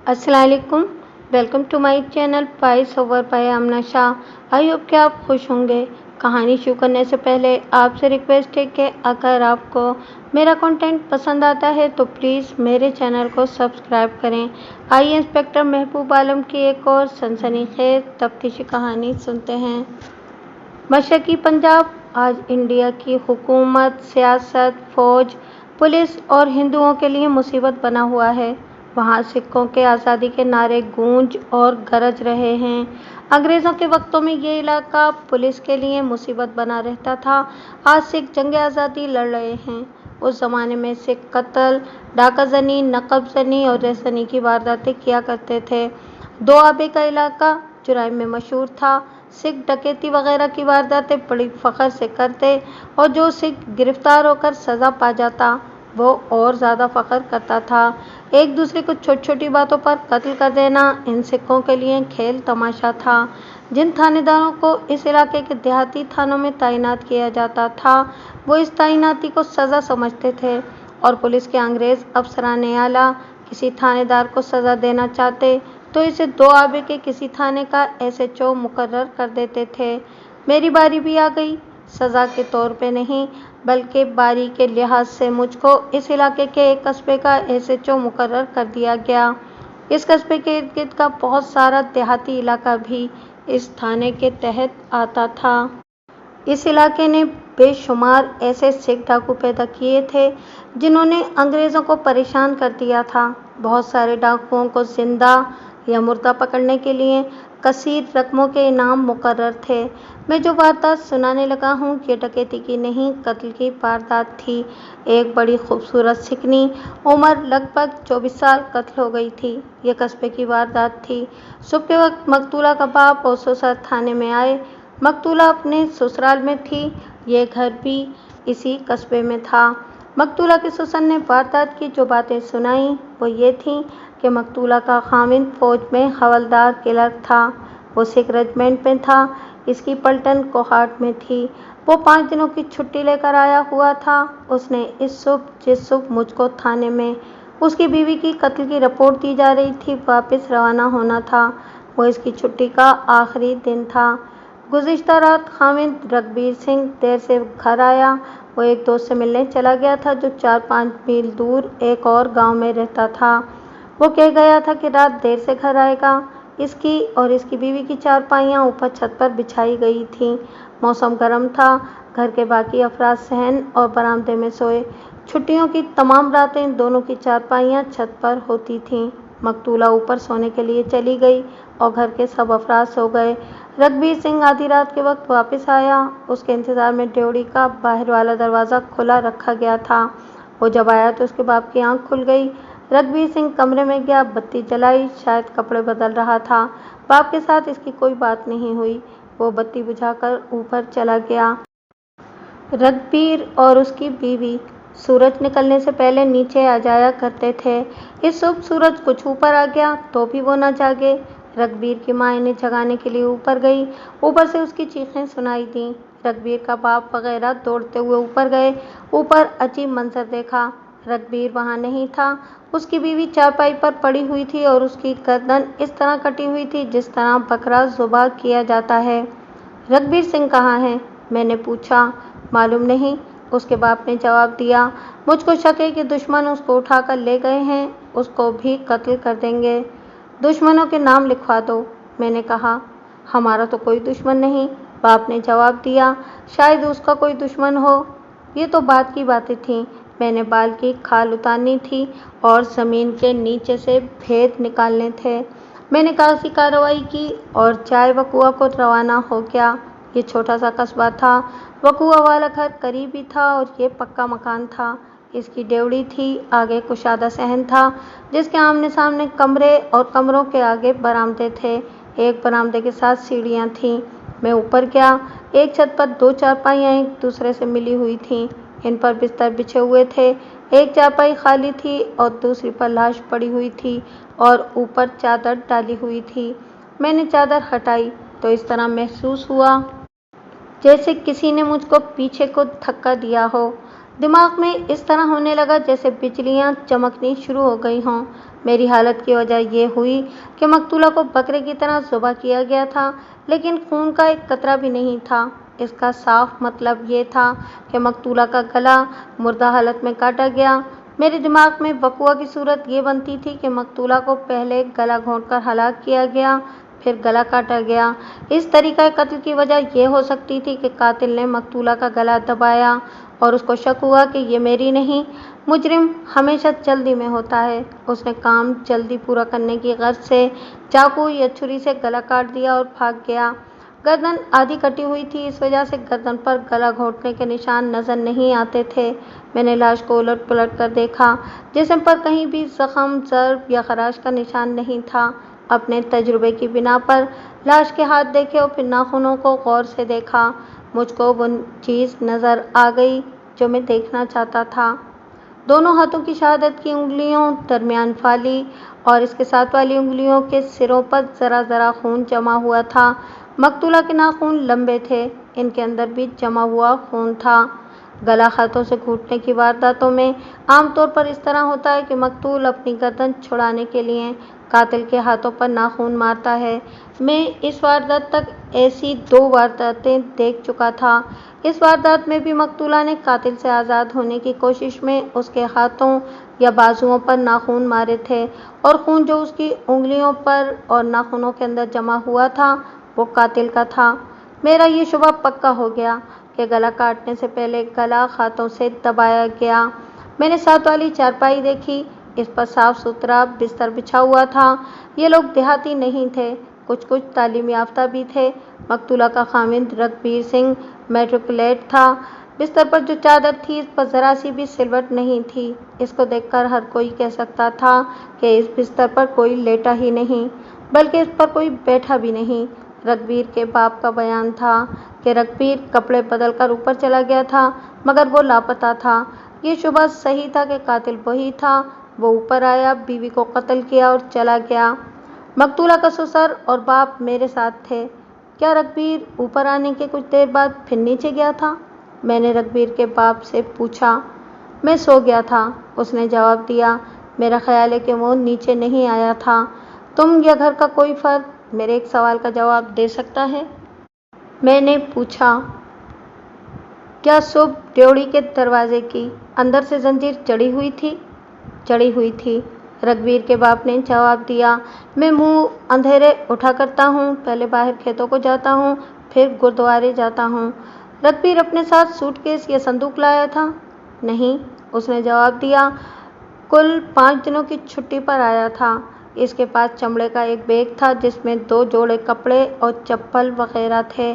अस्सलाम वालेकुम। Welcome to my channel voice over by Amna Shah. I hope कि आप खुश होंगे। कहानी शुरू करने से पहले आपसे रिक्वेस्ट है कि अगर आपको मेरा कंटेंट पसंद आता है तो प्लीज़ मेरे चैनल को सब्सक्राइब करें। आइए इंस्पेक्टर महबूब आलम की एक और सनसनीखेज तफ्तीशी कहानी सुनते हैं। मशरकी पंजाब आज इंडिया की हुकूमत, सियासत, फ़ौज, पुलिस और हिंदुओं के लिए मुसीबत बना हुआ है। वहाँ सिखों के आज़ादी के नारे गूंज और गरज रहे हैं। अंग्रेज़ों के वक्तों में ये इलाका पुलिस के लिए मुसीबत बना रहता था। आज सिख जंग आज़ादी लड़ रहे हैं। उस ज़माने में सिख कत्ल, डाकाजनी, नकबजनी और रेसनी की वारदातें किया करते थे। दो आबे का इलाका जुराइम में मशहूर था। सिख डकैती वगैरह की वारदातें बड़ी फ़ख्र से करते और जो सिख गिरफ्तार होकर सज़ा पा जाता वो और ज़्यादा फ़ख्र करता था। एक दूसरे को छोटी छोटी बातों पर कत्ल कर देना इन सिखों के लिए खेल तमाशा था। जिन थानेदारों को इस इलाके के देहाती थानों में तैनात किया जाता था वो इस तैनाती को सज़ा समझते थे और पुलिस के अंग्रेज़ अफसरान आला किसी थानेदार को सज़ा देना चाहते तो इसे दो आबे के किसी थाने का एसएचओ मुकर्रर कर देते थे। मेरी बारी भी आ गई। सज़ा के तौर पे नहीं बल्कि बारी के लिहाज से मुझको इस इलाके के एक कस्बे का एसएचओ मुकर्रर कर दिया गया। इस कस्बे के इर्द गिर्द का बहुत सारा देहाती इलाका भी इस थाने के तहत आता था। इस इलाके ने बेशुमार ऐसे सिख डाकू पैदा किए थे जिन्होंने अंग्रेज़ों को परेशान कर दिया था। बहुत सारे डाकुओं को जिंदा या मुर्दा पकड़ने के लिए कसीर रकमों के इनाम मुकर्रर थे। मैं जो वारदात सुनाने लगा हूँ ये डकैती की नहीं, कत्ल की वारदात थी। एक बड़ी खूबसूरत सिकनी, उम्र लगभग 24 साल, कत्ल हो गई थी। ये कस्बे की वारदात थी। सुबह के वक्त मकतूला का बाप और ससुर थाने में आए। मकतूला अपने ससुराल में थी। ये घर भी इसी कस्बे में था। मकतूला के ससुर ने वारदात की जो बातें सुनाई वो ये थी कि मकतूला का खामिंद फ़ौज में हवलदार क्लर्क था। वो सिख रेजिमेंट में था। इसकी पलटन कोहाट में थी। वो 5 दिनों की छुट्टी लेकर आया हुआ था। उसने इस सुबह जिस सुबह मुझको थाने में उसकी बीवी की कत्ल की रिपोर्ट दी जा रही थी वापस रवाना होना था। वो इसकी छुट्टी का आखिरी दिन था। गुज़िश्ता रात खामिद रघबीर सिंह देर से घर आया। वो एक दोस्त से मिलने चला गया था जो 4-5 मील दूर एक और गांव में रहता था। वो कह गया था कि रात देर से घर आएगा। इसकी और इसकी बीवी की चारपाइयाँ ऊपर छत पर बिछाई गई थीं। मौसम गर्म था। घर के बाकी अफराद सहन और बरामदे में सोए। छुट्टियों की तमाम रातें इन दोनों की चारपाइयाँ छत पर होती थीं। मकतूला ऊपर सोने के लिए चली गई और घर के सब अफराद सो गए। रघबीर सिंह आधी रात के वक्त वापस आया। उसके इंतज़ार में ड्योढ़ी का बाहर वाला दरवाज़ा खुला रखा गया था। वो जब आया तो उसके बाप की आंख खुल गई। रघबीर सिंह कमरे में गया, बत्ती जलाई, शायद कपड़े बदल रहा था। बाप के साथ इसकी कोई बात नहीं हुई। वो बत्ती बुझाकर ऊपर चला गया। रघबीर और उसकी बीवी सूरज निकलने से पहले नीचे आ जाया करते थे। इस सुबह सूरज कुछ ऊपर आ गया तो भी वो न जागे। रघबीर की माँ इन्हें जगाने के लिए ऊपर गई। ऊपर से उसकी चीखें सुनाई दीं। रघबीर का बाप वगैरह दौड़ते हुए ऊपर गए। ऊपर अजीब मंजर देखा। रघबीर वहाँ नहीं था। उसकी बीवी चारपाई पर पड़ी हुई थी और उसकी गर्दन इस तरह कटी हुई थी जिस तरह बकरा ज़ुबा किया जाता है। रघबीर सिंह कहाँ है? मैंने पूछा। मालूम नहीं, उसके बाप ने जवाब दिया। मुझको शक है कि दुश्मन उसको उठाकर ले गए हैं। उसको भी कत्ल कर देंगे। दुश्मनों के नाम लिखवा दो, मैंने कहा। हमारा तो कोई दुश्मन नहीं, बाप ने जवाब दिया। शायद उसका कोई दुश्मन हो। ये तो बात की बातें थीं। मैंने बाल की खाल उतारनी थी और ज़मीन के नीचे से भेद निकालने थे। मैंने कागज़ी कार्रवाई की और जाए वकुआ को रवाना हो गया। ये छोटा सा कस्बा था। वकुआ वाला घर करीब ही था और ये पक्का मकान था। इसकी ड्योढ़ी थी। आगे कुशादा सहन था जिसके आमने सामने कमरे और कमरों के आगे बरामदे थे। एक बरामदे के साथ सीढ़ियाँ थीं। मैं ऊपर गया। एक छत पर 2 चारपाइयाँ एक दूसरे से मिली हुई थीं। इन पर बिस्तर बिछे हुए थे। एक चारपाई खाली थी और दूसरी पर लाश पड़ी हुई थी और ऊपर चादर डाली हुई थी। मैंने चादर हटाई तो इस तरह महसूस हुआ जैसे किसी ने मुझको पीछे को धक्का दिया हो। دماغ میں اس طرح ہونے لگا جیسے بجلیاں چمکنی شروع ہو گئی ہوں۔ میری حالت کی وجہ یہ ہوئی کہ مقتولہ کو بکرے کی طرح ذبح کیا گیا تھا، لیکن خون کا ایک قطرہ بھی نہیں تھا۔ اس کا صاف مطلب یہ تھا کہ مقتولہ کا گلا مردہ حالت میں کاٹا گیا۔ میرے دماغ میں وقوع کی صورت یہ بنتی تھی کہ مقتولہ کو پہلے گلا گھونٹ کر ہلاک کیا گیا، پھر گلا کاٹا گیا۔ اس طریقہ قتل کی وجہ یہ ہو سکتی تھی کہ قاتل نے مقتولہ کا گلا دبایا اور اس کو شک ہوا کہ یہ میری نہیں۔ مجرم ہمیشہ جلدی میں ہوتا ہے۔ اس نے کام جلدی پورا کرنے کی غرض سے چاقو یا چھری سے گلا کاٹ دیا اور بھاگ گیا۔ گردن آدھی کٹی ہوئی تھی، اس وجہ سے گردن پر گلا گھونٹنے کے نشان نظر نہیں آتے تھے۔ میں نے لاش کو الٹ پلٹ کر دیکھا۔ جسم پر کہیں بھی زخم، ضرب یا خراش کا نشان نہیں تھا۔ اپنے تجربے کی بنا پر لاش کے ہاتھ دیکھے اور پھر ناخنوں کو غور سے دیکھا۔ مجھ کو وہ چیز نظر آ گئی جو میں دیکھنا چاہتا تھا۔ دونوں ہاتھوں کی شہادت کی انگلیوں، درمیان والی اور اس کے ساتھ والی انگلیوں کے سروں پر ذرا ذرا خون جمع ہوا تھا۔ مقتولہ کے ناخن لمبے تھے، ان کے اندر بھی جمع ہوا خون تھا۔ گلا ہاتھوں سے گھونٹنے کی وارداتوں میں عام طور پر اس طرح ہوتا ہے کہ مقتول اپنی گردن چھڑانے کے لیے قاتل کے ہاتھوں پر ناخن مارتا ہے۔ میں اس واردات تک ایسی 2 وارداتیں دیکھ چکا تھا۔ اس واردات میں بھی مقتولہ نے قاتل سے آزاد ہونے کی کوشش میں اس کے ہاتھوں یا بازوؤں پر ناخن مارے تھے، اور خون جو اس کی انگلیوں پر اور ناخنوں کے اندر جمع ہوا تھا وہ قاتل کا تھا۔ میرا یہ شبہ پکا ہو گیا کہ گلا کاٹنے سے پہلے گلا ہاتھوں سے دبایا گیا۔ میں نے ساتھ والی چارپائی دیکھی، اس پر صاف ستھرا بستر بچھا ہوا تھا۔ یہ لوگ دیہاتی نہیں تھے، کچھ تعلیم یافتہ بھی تھے۔ مقتولہ کا خاوند رگبیر سنگھ میٹرکولیٹ تھا۔ بستر پر جو چادر تھی اس پر ذرا سی بھی سلوٹ نہیں تھی۔ اس کو دیکھ کر ہر کوئی کہہ سکتا تھا کہ اس بستر پر کوئی لیٹا ہی نہیں، بلکہ اس پر کوئی بیٹھا بھی نہیں۔ رگبیر کے باپ کا بیان تھا کہ رگبیر کپڑے بدل کر اوپر چلا گیا تھا، مگر وہ لاپتہ تھا۔ یہ شبہ صحیح تھا کہ قاتل وہی تھا۔ وہ اوپر آیا، بیوی کو قتل کیا اور چلا گیا۔ مقتولہ کا سسر اور باپ میرے ساتھ تھے۔ کیا رگبیر اوپر آنے کے کچھ دیر بعد پھر نیچے گیا تھا؟ میں نے رگبیر کے باپ سے پوچھا۔ میں سو گیا تھا، اس نے جواب دیا۔ میرا خیال ہے کہ وہ نیچے نہیں آیا تھا۔ تم یا گھر کا کوئی فرد میرے ایک سوال کا جواب دے سکتا ہے؟ میں نے پوچھا۔ کیا صبح ڈیوڑی کے دروازے کی اندر سے زنجیر جڑی ہوئی تھی؟ جڑی ہوئی تھی، رگبیر کے باپ نے جواب دیا۔ میں منہ اندھیرے اٹھا کرتا ہوں، پہلے باہر کھیتوں کو جاتا ہوں، پھر گردوارے جاتا ہوں۔ رگبیر اپنے ساتھ سوٹ کیس یا صندوق لایا تھا؟ نہیں، اس نے جواب دیا۔ کل 5 دنوں کی چھٹی پر آیا تھا۔ اس کے پاس چمڑے کا ایک بیگ تھا جس میں 2 جوڑے کپڑے اور چپل وغیرہ تھے۔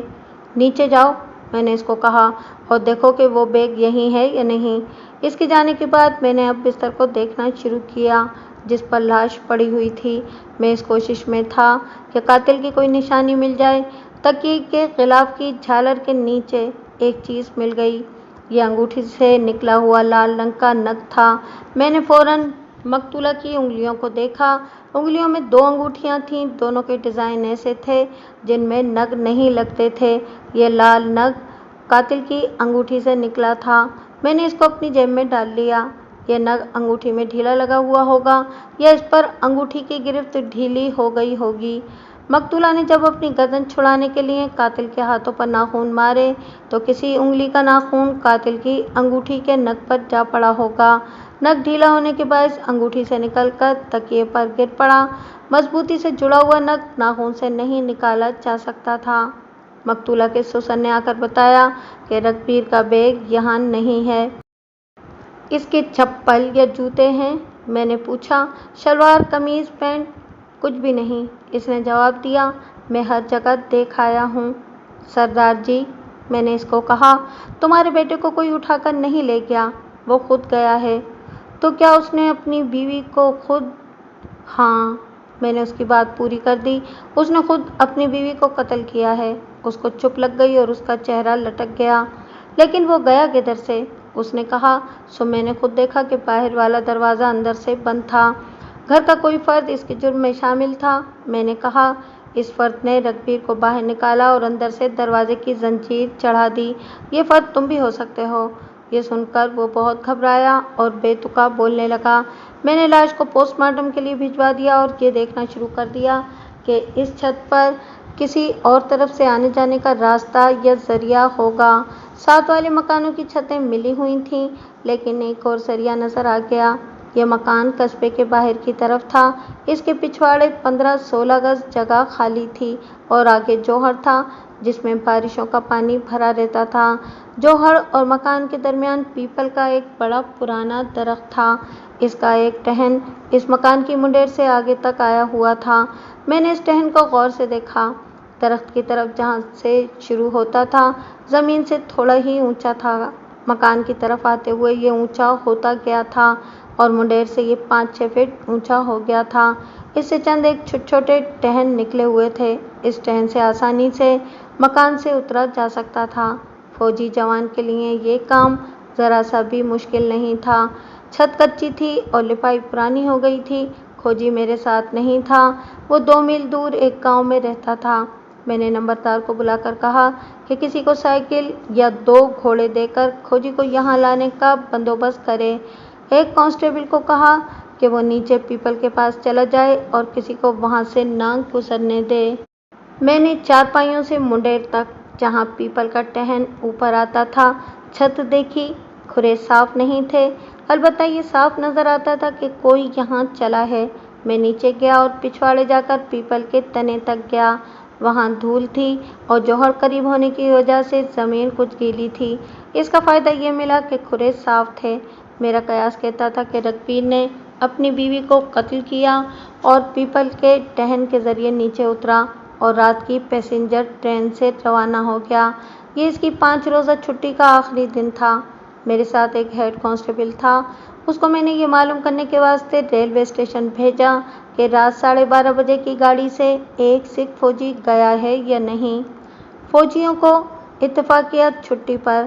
نیچے جاؤ، میں نے اس کو کہا، اور دیکھو کہ وہ بیگ یہیں ہے یا نہیں۔ اس کے جانے کے بعد میں نے اب بستر کو دیکھنا شروع کیا جس پر لاش پڑی ہوئی تھی۔ میں اس کوشش میں تھا کہ قاتل کی کوئی نشانی مل جائے۔ تکیے کے غلاف کی جھالر کے نیچے ایک چیز مل گئی۔ یہ انگوٹھی سے نکلا ہوا لال رنگ کا نگ تھا۔ میں نے فوراً مقتولہ کی انگلیوں کو دیکھا۔ انگلیوں میں 2 انگوٹھیاں تھیں، دونوں کے ڈیزائن ایسے تھے جن میں نگ نہیں لگتے تھے۔ یہ لال نگ قاتل کی انگوٹھی سے نکلا تھا۔ میں نے اس کو اپنی جیب میں ڈال لیا۔ یہ نگ انگوٹھی میں ڈھیلا لگا ہوا ہوگا یا اس پر انگوٹھی کی گرفت ڈھیلی ہو گئی ہوگی۔ مقتولہ نے جب اپنی گردن چھڑانے کے لیے قاتل کے ہاتھوں پر ناخن مارے تو کسی انگلی کا ناخن قاتل کی انگوٹھی کے نگ پر جا پڑا ہوگا۔ نگ ڈھیلا ہونے کے باعث انگوٹھی سے نکل کر تکیے پر گر پڑا۔ مضبوطی سے جڑا ہوا نگ ناخن سے نہیں نکالا جا سکتا تھا۔ مقتولہ کے سسر نے آ کر بتایا کہ رگبیر کا بیگ یہاں نہیں ہے۔ اس کے چپل یا جوتے ہیں؟ میں نے پوچھا۔ شلوار، قمیض، پینٹ؟ کچھ بھی نہیں، اس نے جواب دیا۔ میں ہر جگہ دیکھ آیا ہوں سردار جی، میں نے اس کو کہا۔ تمہارے بیٹے کو کوئی اٹھا کر نہیں لے گیا، وہ خود گیا ہے۔ تو کیا اس نے اپنی بیوی کو خود؟ ہاں، میں نے اس کی بات پوری کر دی۔ اس نے خود اپنی بیوی کو قتل کیا ہے۔ اس کو چپ لگ گئی اور اس کا چہرہ لٹک گیا۔ لیکن وہ گیا کدھر سے؟ اس نے کہا۔ سو میں نے خود دیکھا کہ باہر والا دروازہ اندر سے بند تھا۔ گھر کا کوئی فرد اس کے جرم میں شامل تھا؟ میں نے کہا۔ اس فرد نے رگبیر کو باہر نکالا اور اندر سے دروازے کی زنجیر چڑھا دی۔ یہ فرد تم بھی ہو سکتے ہو۔ یہ سن کر وہ بہت گھبرایا اور بے تکا بولنے لگا۔ میں نے لاش کو پوسٹ مارٹم کے لیے بھجوا دیا اور یہ دیکھنا شروع کر دیا کہ اس چھت پر کسی اور طرف سے آنے جانے کا راستہ یا ذریعہ ہوگا۔ ساتھ والے مکانوں کی چھتیں ملی ہوئی تھیں، لیکن ایک اور ذریعہ نظر آ گیا۔ یہ مکان قصبے کے باہر کی طرف تھا۔ اس کے پچھواڑے 15-16 گز جگہ خالی تھی اور آگے جوہر تھا جس میں بارشوں کا پانی بھرا رہتا تھا۔ جوہر اور مکان کے درمیان پیپل کا ایک بڑا پرانا درخت تھا۔ اس کا ایک ٹہن اس مکان کی منڈیر سے آگے تک آیا ہوا تھا۔ میں نے اس ٹہن کو غور سے دیکھا۔ درخت کی طرف جہاں سے شروع ہوتا تھا زمین سے تھوڑا ہی اونچا تھا۔ مکان کی طرف آتے ہوئے یہ اونچا ہوتا گیا تھا اور منڈیر سے یہ 5-6 فٹ اونچا ہو گیا تھا۔ اس سے چند ایک چھوٹے ٹہن نکلے ہوئے تھے۔ اس ٹہن سے آسانی سے مکان سے اترا جا سکتا تھا۔ فوجی جوان کے لیے یہ کام ذرا سا بھی مشکل نہیں تھا۔ چھت کچی تھی اور لپائی پرانی ہو گئی تھی۔ کھوجی میرے ساتھ نہیں تھا، وہ 2 میل دور ایک گاؤں میں رہتا تھا۔ میں نے نمبردار کو بلا کر کہا کہ کسی کو سائیکل یا 2 گھوڑے دے کر کھوجی کو یہاں لانے کا بندوبست کرے۔ ایک کانسٹیبل کو کہا کہ وہ نیچے پیپل کے پاس چلا جائے اور کسی کو وہاں سے نہ گزرنے دے۔ میں نے چارپائیوں سے منڈیر تک، جہاں پیپل کا ٹہن اوپر آتا تھا، چھت دیکھی۔ کھرے صاف نہیں تھے، البتہ یہ صاف نظر آتا تھا کہ کوئی یہاں چلا ہے۔ میں نیچے گیا اور پچھواڑے جا کر پیپل کے تنے تک گیا۔ وہاں دھول تھی اور جوہر قریب ہونے کی وجہ سے زمین کچھ گیلی تھی۔ اس کا فائدہ یہ ملا کہ کھرے صاف تھے۔ میرا قیاس کہتا تھا کہ رگبیر نے اپنی بیوی کو قتل کیا اور پیپل کے ٹہن کے ذریعے نیچے اترا اور رات کی پیسنجر ٹرین سے روانہ ہو گیا۔ یہ اس کی 5 روزہ چھٹی کا آخری دن تھا۔ میرے ساتھ ایک ہیڈ کانسٹیبل تھا۔ اس کو میں نے یہ معلوم کرنے کے واسطے ریلوے اسٹیشن بھیجا کہ رات 12:30 بجے کی گاڑی سے ایک سکھ فوجی گیا ہے یا نہیں۔ فوجیوں کو اتفاقیات چھٹی پر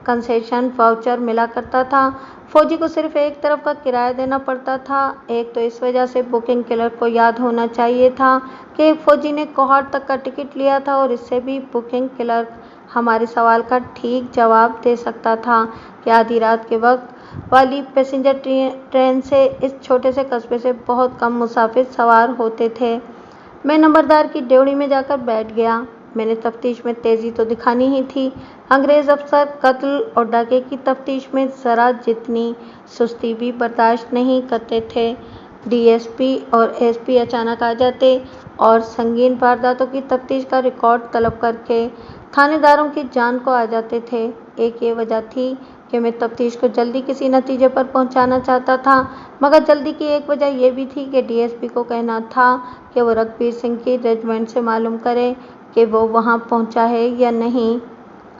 کنسیشن واؤچر ملا کرتا تھا۔ فوجی کو صرف ایک طرف کا کرایہ دینا پڑتا تھا۔ ایک تو اس وجہ سے بکنگ کلرک کو یاد ہونا چاہیے تھا کہ ایک فوجی نے کوہاٹ تک کا ٹکٹ لیا تھا، اور اس سے بھی بکنگ کلرک ہمارے سوال کا ٹھیک جواب دے سکتا تھا کہ آدھی رات کے وقت والی پیسنجر ٹرین سے اس چھوٹے سے قصبے سے بہت کم مسافر سوار ہوتے تھے۔ میں نمبردار کی ڈیوڑی میں جا کر بیٹھ گیا۔ میں نے تفتیش میں تیزی تو دکھانی ہی تھی۔ انگریز افسر قتل اور ڈاکے کی تفتیش میں ذرا جتنی سستی بھی برداشت نہیں کرتے تھے۔ ڈی ایس پی اور ایس پی اچانک آ جاتے اور سنگین وارداتوں کی تفتیش کا ریکارڈ طلب کر کے تھانے داروں کی جان کو آ جاتے تھے۔ ایک یہ وجہ تھی کہ میں تفتیش کو جلدی کسی نتیجے پر پہنچانا چاہتا تھا، مگر جلدی کی ایک وجہ یہ بھی تھی کہ ڈی ایس پی کو کہنا تھا کہ وہ رگبیر سنگھ کی ریجمنٹ سے معلوم کرے کہ وہ وہاں پہنچا ہے یا نہیں۔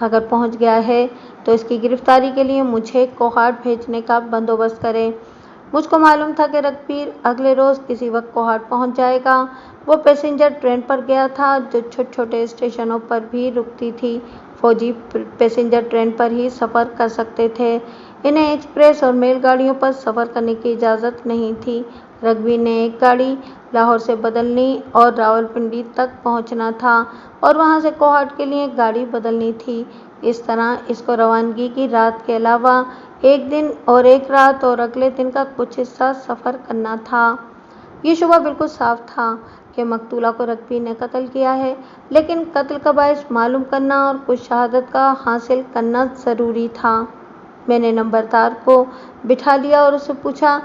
اگر پہنچ گیا ہے تو اس کی گرفتاری کے لیے مجھے کوہاٹ بھیجنے کا بندوبست کرے۔ مجھ کو معلوم تھا کہ رگبیر اگلے روز کسی وقت کوہاٹ پہنچ جائے گا۔ وہ پیسنجر ٹرین پر گیا تھا جو چھوٹے اسٹیشنوں پر بھی رکتی تھی۔ فوجی پیسنجر ٹرین پر ہی سفر کر سکتے تھے، انہیں ایکسپریس اور میل گاڑیوں پر سفر کرنے کی اجازت نہیں تھی۔ رگبیر نے ایک گاڑی لاہور سے بدلنی اور راولپنڈی تک پہنچنا تھا اور وہاں سے کوہاٹ کے لیے گاڑی بدلنی تھی۔ اس طرح اس کو روانگی کی رات کے علاوہ ایک دن اور ایک رات اور اگلے دن کا کچھ حصہ سفر کرنا تھا۔ یہ شبہ بالکل صاف تھا کہ مقتولہ کو رگبیر نے قتل کیا ہے، لیکن قتل کا باعث معلوم کرنا اور کچھ شہادت کا حاصل کرنا ضروری تھا۔ میں نے نمبردار کو بٹھا لیا اور اس سے پوچھا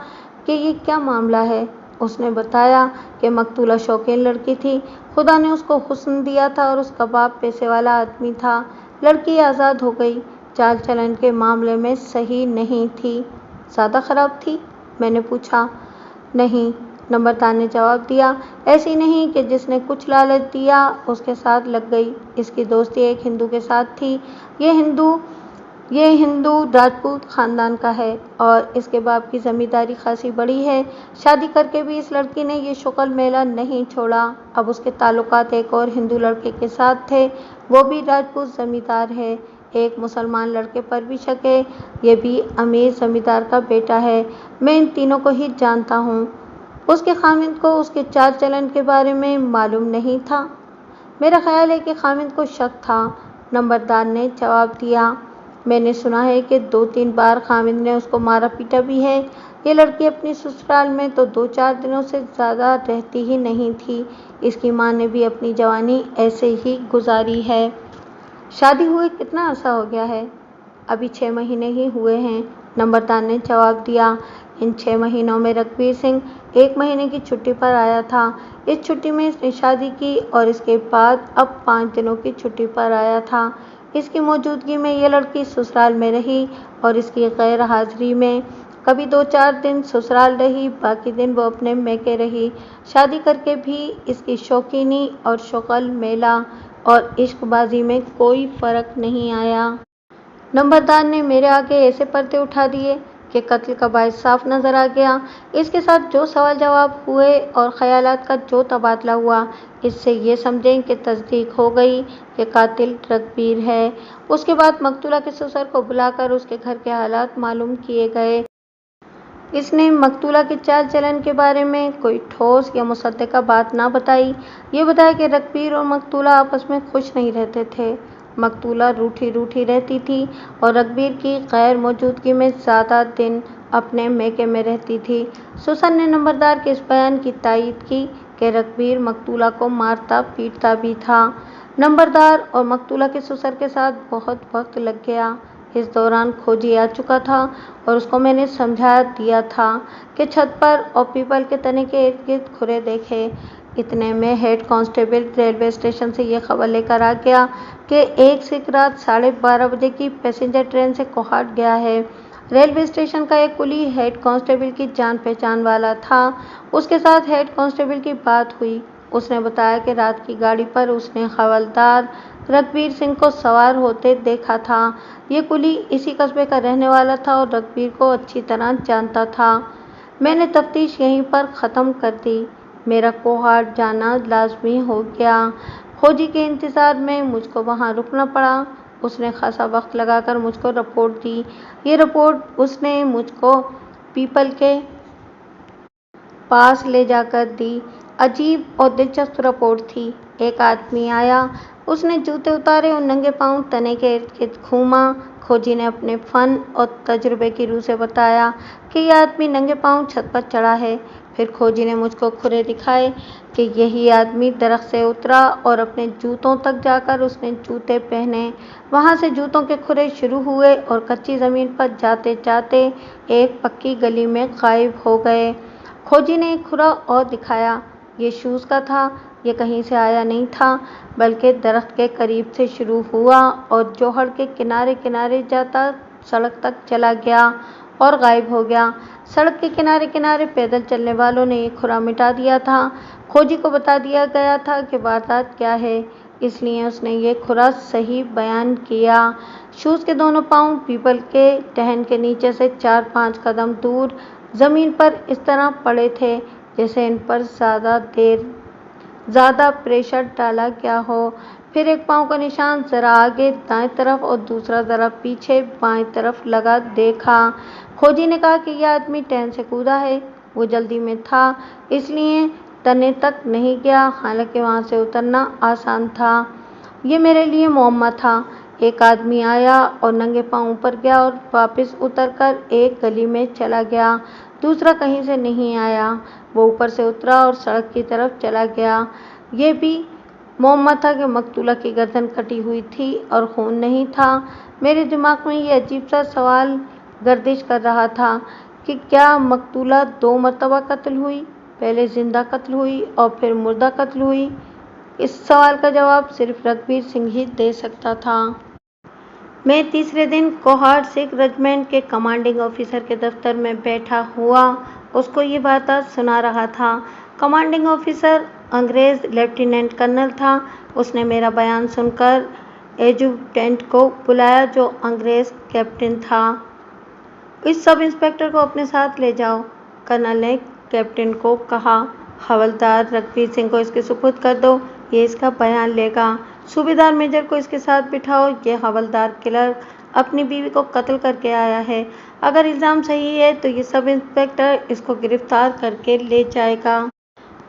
کہ یہ کیا معاملہ ہے۔ اس نے بتایا کہ مقتولہ شوقین لڑکی تھی، خدا نے اس کو حسن دیا تھا اور اس کا باپ پیسے والا آدمی تھا۔ لڑکی آزاد ہو گئی، چال چلن کے معاملے میں صحیح نہیں تھی۔ زیادہ خراب تھی؟ میں نے پوچھا۔ نہیں، نمبردار نے جواب دیا، ایسی نہیں کہ جس نے کچھ لالچ دیا اس کے ساتھ لگ گئی۔ اس کی دوستی ایک ہندو کے ساتھ تھی۔ یہ ہندو راجپوت خاندان کا ہے اور اس کے باپ کی زمینداری خاصی بڑی ہے۔ شادی کر کے بھی اس لڑکی نے یہ شغل میلہ نہیں چھوڑا۔ اب اس کے تعلقات ایک اور ہندو لڑکے کے ساتھ تھے، وہ بھی راجپوت زمیندار ہے۔ ایک مسلمان لڑکے پر بھی شک ہے، یہ بھی امیر زمیندار کا بیٹا ہے۔ میں ان تینوں کو ہی جانتا ہوں۔ اس کے خاوند کو اس کے چال چلن کے بارے میں معلوم نہیں تھا؟ میرا خیال ہے کہ خاوند کو شک تھا، نمبردار نے جواب دیا۔ मैंने सुना है कि 2-3 बार हामिद ने उसको मारा पीटा भी है। ये लड़की अपनी ससुराल में तो 2-4 दिनों से ज़्यादा रहती ही नहीं थी। इसकी माँ ने भी अपनी जवानी ऐसे ही गुजारी है। शादी हुए कितना अरसा हो गया है? अभी 6 महीने ही हुए हैं, नंबरदार ने जवाब दिया। इन 6 महीनों में रघुवीर सिंह 1 महीने की छुट्टी पर आया था। इस छुट्टी में इसने शादी की और इसके बाद अब 5 दिनों की छुट्टी पर आया था। इसकी मौजूदगी में ये लड़की ससुराल में रही और इसकी गैर हाजिरी में कभी 2-4 दिन ससुराल रही, बाकी दिन वो अपने मैके रही। शादी करके भी इसकी शौकीनी और शुगल, मेला और इश्कबाजी में कोई फ़र्क नहीं आया। नंबरदार ने मेरे आगे ऐसे पर्दे उठा दिए कि कत्ल का बाइस साफ नजर आ गया। इसके साथ जो सवाल जवाब हुए और ख्यालात का जो तबादला हुआ, इससे ये समझें कि तस्दीक हो गई कि कातिल रघुवीर है। उसके बाद मकतूला के ससुर को बुलाकर उसके घर के हालात मालूम किए गए। इसने मकतूला के चाल चलन के बारे में कोई ठोस या मुसद्दका बात ना बताई। ये बताया कि रघुवीर और मकतूला आपस में खुश नहीं रहते थे। मकतूला रूठी रूठी रहती थी और रघुवीर की गैर मौजूदगी में ज़्यादा दिन अपने मैके में रहती थी। ससुर ने नंबरदार के इस बयान की तायीद की कि रघुवीर मकतूला को मारता पीटता भी था। नंबरदार और मकतूला के ससुर के साथ बहुत वक्त लग गया। इस दौरान खोजी आ चुका था और उसको मैंने समझा दिया था कि छत पर और पीपल के तने के इर्द गिर्द खुरे देखे। इतने में हेड कांस्टेबल रेलवे स्टेशन से ये खबर लेकर आ गया कि एक सिख रात 12:30 बजे की पैसेंजर ट्रेन से कोहाट गया है। रेलवे स्टेशन का एक कुली हेड कांस्टेबल की जान पहचान वाला था। उसके साथ हेड कांस्टेबल की बात हुई। उसने बताया कि रात की गाड़ी पर उसने हवलदार रघुवीर सिंह को सवार होते देखा था। ये कुली इसी कस्बे का रहने वाला था और रघुवीर को अच्छी तरह जानता था। मैंने तफ्तीश यहीं पर ख़त्म कर दी। मेरा कोहाट जाना लाजमी हो गया। खोजी के इंतज़ार में मुझको वहाँ रुकना पड़ा। उसने खासा वक्त लगाकर मुझको रिपोर्ट दी। ये रिपोर्ट उसने मुझको पीपल के पास ले जाकर दी। अजीब और दिलचस्प रिपोर्ट थी। एक आदमी आया, उसने जूते उतारे और नंगे पांव तने के इर्द गिर्द घूमा। खोजी ने अपने फ़न और तजुर्बे की रूह से बताया कि यह आदमी नंगे पांव छत पर चढ़ा है। फिर खोजी ने मुझको खुरे दिखाए कि यही आदमी दरख्त से उतरा और अपने जूतों तक जाकर उसने जूते पहने। वहाँ से जूतों के खुरे शुरू हुए और कच्ची ज़मीन पर जाते जाते एक पक्की गली में गायब हो गए। खोजी ने एक खुरा और दिखाया। ये शूज़ का था। ये कहीं से आया नहीं था, बल्कि दरख्त के करीब से शुरू हुआ और जोहड़ के किनारे किनारे जाता सड़क तक चला गया और गायब हो गया। सड़क के किनारे किनारे पैदल चलने वालों ने ये खुरा मिटा दिया था। खोजी को बता दिया गया था कि वारदात क्या है, इसलिए उसने ये खुरा सही बयान किया। शूज़ के दोनों पाँव पीपल के टहन के नीचे से 4-5 कदम दूर ज़मीन पर इस तरह पड़े थे जैसे इन पर ज़्यादा प्रेशर डाला गया हो। फिर एक पाँव का निशान ज़रा आगे दाएं तरफ और दूसरा ज़रा पीछे बाएं तरफ लगा देखा। खोजी ने कहा कि यह आदमी टहन से कूदा है। वो जल्दी में था, इसलिए तने तक नहीं गया, हालांकि वहाँ से उतरना आसान था। ये मेरे लिए मुअम्मा था। एक आदमी आया और नंगे पाँव ऊपर गया और वापस उतरकर एक गली में चला गया। दूसरा कहीं से नहीं आया। वो ऊपर से उतरा और सड़क की तरफ चला गया। ये भी मुअम्मा था कि मकतूला की गर्दन कटी हुई थी और खून नहीं था। मेरे दिमाग में ये अजीब सा सवाल गर्दिश कर रहा था कि क्या मकतूला 2 मरतबा कत्ल हुई, पहले जिंदा कत्ल हुई और फिर मुर्दा कत्ल हुई? इस सवाल का जवाब सिर्फ रघुवीर सिंह ही दे सकता था। मैं तीसरे दिन कोहाट सिख रेजिमेंट के कमांडिंग ऑफिसर के दफ्तर में बैठा हुआ उसको ये बात सुना रहा था। कमांडिंग ऑफिसर अंग्रेज़ लेफ्टिनेंट कर्नल था। उसने मेरा बयान सुनकर एडजुटेंट को बुलाया जो अंग्रेज़ कैप्टन था। इस सब इंस्पेक्टर को अपने साथ ले जाओ, कर्नल ने कैप्टन को कहा। हवलदार रघुवीर सिंह को इसके सुपुर्द कर दो, ये इसका बयान लेगा। सूबेदार मेजर को इसके साथ बिठाओ। ये हवलदार क्लर्क अपनी बीवी को कत्ल करके आया है। अगर इल्ज़ाम सही है तो ये सब इंस्पेक्टर इसको गिरफ्तार करके ले जाएगा।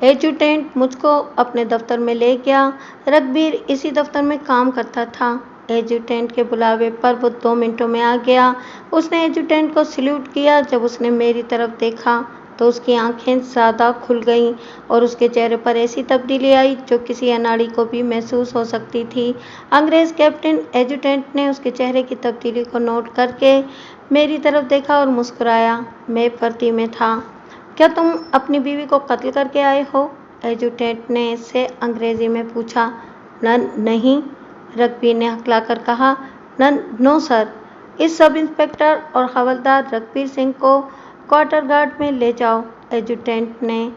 एडजुटेंट मुझको अपने दफ्तर में ले गया। रघुवीर इसी दफ्तर में काम करता था। एजुटेंट के बुलावे पर वो 2 मिनटों में आ गया। उसने एजुटेंट को सल्यूट किया। जब उसने मेरी तरफ देखा तो उसकी आंखें ज़्यादा खुल गईं और उसके चेहरे पर ऐसी तब्दीली आई जो किसी अनाड़ी को भी महसूस हो सकती थी। अंग्रेज़ कैप्टन एजुटेंट ने उसके चेहरे की तब्दीली को नोट करके मेरी तरफ देखा और मुस्कुराया। मैं वर्दी में था। क्या तुम अपनी बीवी को कत्ल करके आए हो? एजुटेंट ने इससे अंग्रेजी में पूछा। नहीं, रघुवीर ने हकलाकर कहा। No sir. इस सब इंस्पेक्टर और हवलदार रघुवीर सिंह को क्वार्टर गार्ड में ले जाओ। एजुटेंट ने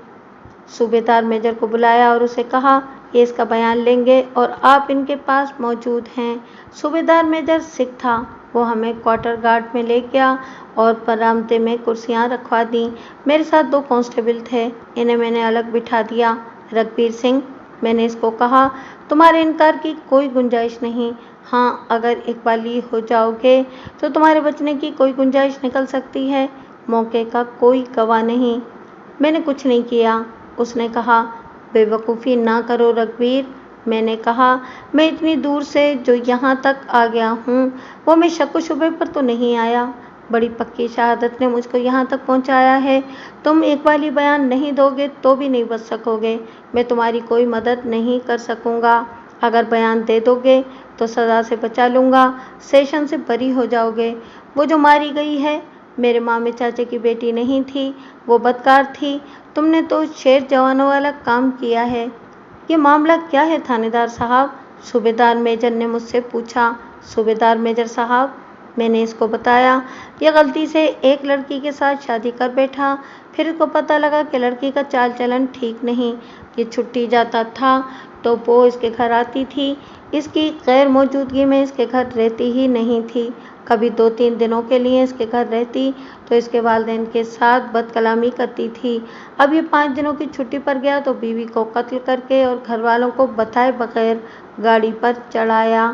सूबेदार मेजर को बुलाया और उसे कहा, ये इसका बयान लेंगे और आप इनके पास मौजूद हैं। सूबेदार मेजर सिख था। वो हमें क्वार्टर गार्ड में ले गया और बरामदे में कुर्सियां रखवा दी। मेरे साथ 2 कांस्टेबल थे। इन्हें मैंने अलग बिठा दिया। रघुवीर सिंह, मैंने इसको कहा, तुम्हारे इनकार की कोई गुंजाइश नहीं। हाँ, अगर इकबाली हो जाओगे तो तुम्हारे बचने की कोई गुंजाइश निकल सकती है। मौके का कोई गवाह नहीं। मैंने कुछ नहीं किया, उसने कहा। बेवकूफ़ी ना करो रघुवीर, मैंने कहा। मैं इतनी दूर से जो यहाँ तक आ गया हूँ वो मैं शक व शुबे पर तो नहीं आया। बड़ी पक्की शहादत ने मुझको यहाँ तक पहुँचाया है। तुम इकबाली बयान नहीं दोगे तो भी नहीं बच सकोगे। मैं तुम्हारी कोई मदद नहीं कर सकूँगा। अगर बयान दे दोगे तो सज़ा से बचा लूँगा, सेशन से बरी हो जाओगे। वो जो मारी गई है मेरे मामे चाचे की बेटी नहीं थी, वो बदकार थी। तुमने तो शेर जवानों वाला काम किया है। ये मामला क्या है थानेदार साहब? सूबेदार मेजर ने मुझसे पूछा। सूबेदार मेजर साहब, मैंने इसको बताया, यह गलती से एक लड़की के साथ शादी कर बैठा। फिर इसको पता लगा कि लड़की का चाल चलन ठीक नहीं। ये छुट्टी जाता था तो वो इसके घर आती थी। इसकी गैर मौजूदगी में इसके घर रहती ही नहीं थी। कभी 2-3 दिनों के लिए इसके घर रहती तो इसके वालिदैन के साथ बदकलामी करती थी। अब ये 5 दिनों की छुट्टी पर गया तो बीवी को कत्ल करके और घर वालों को बताए बगैर गाड़ी पर चढ़ाया।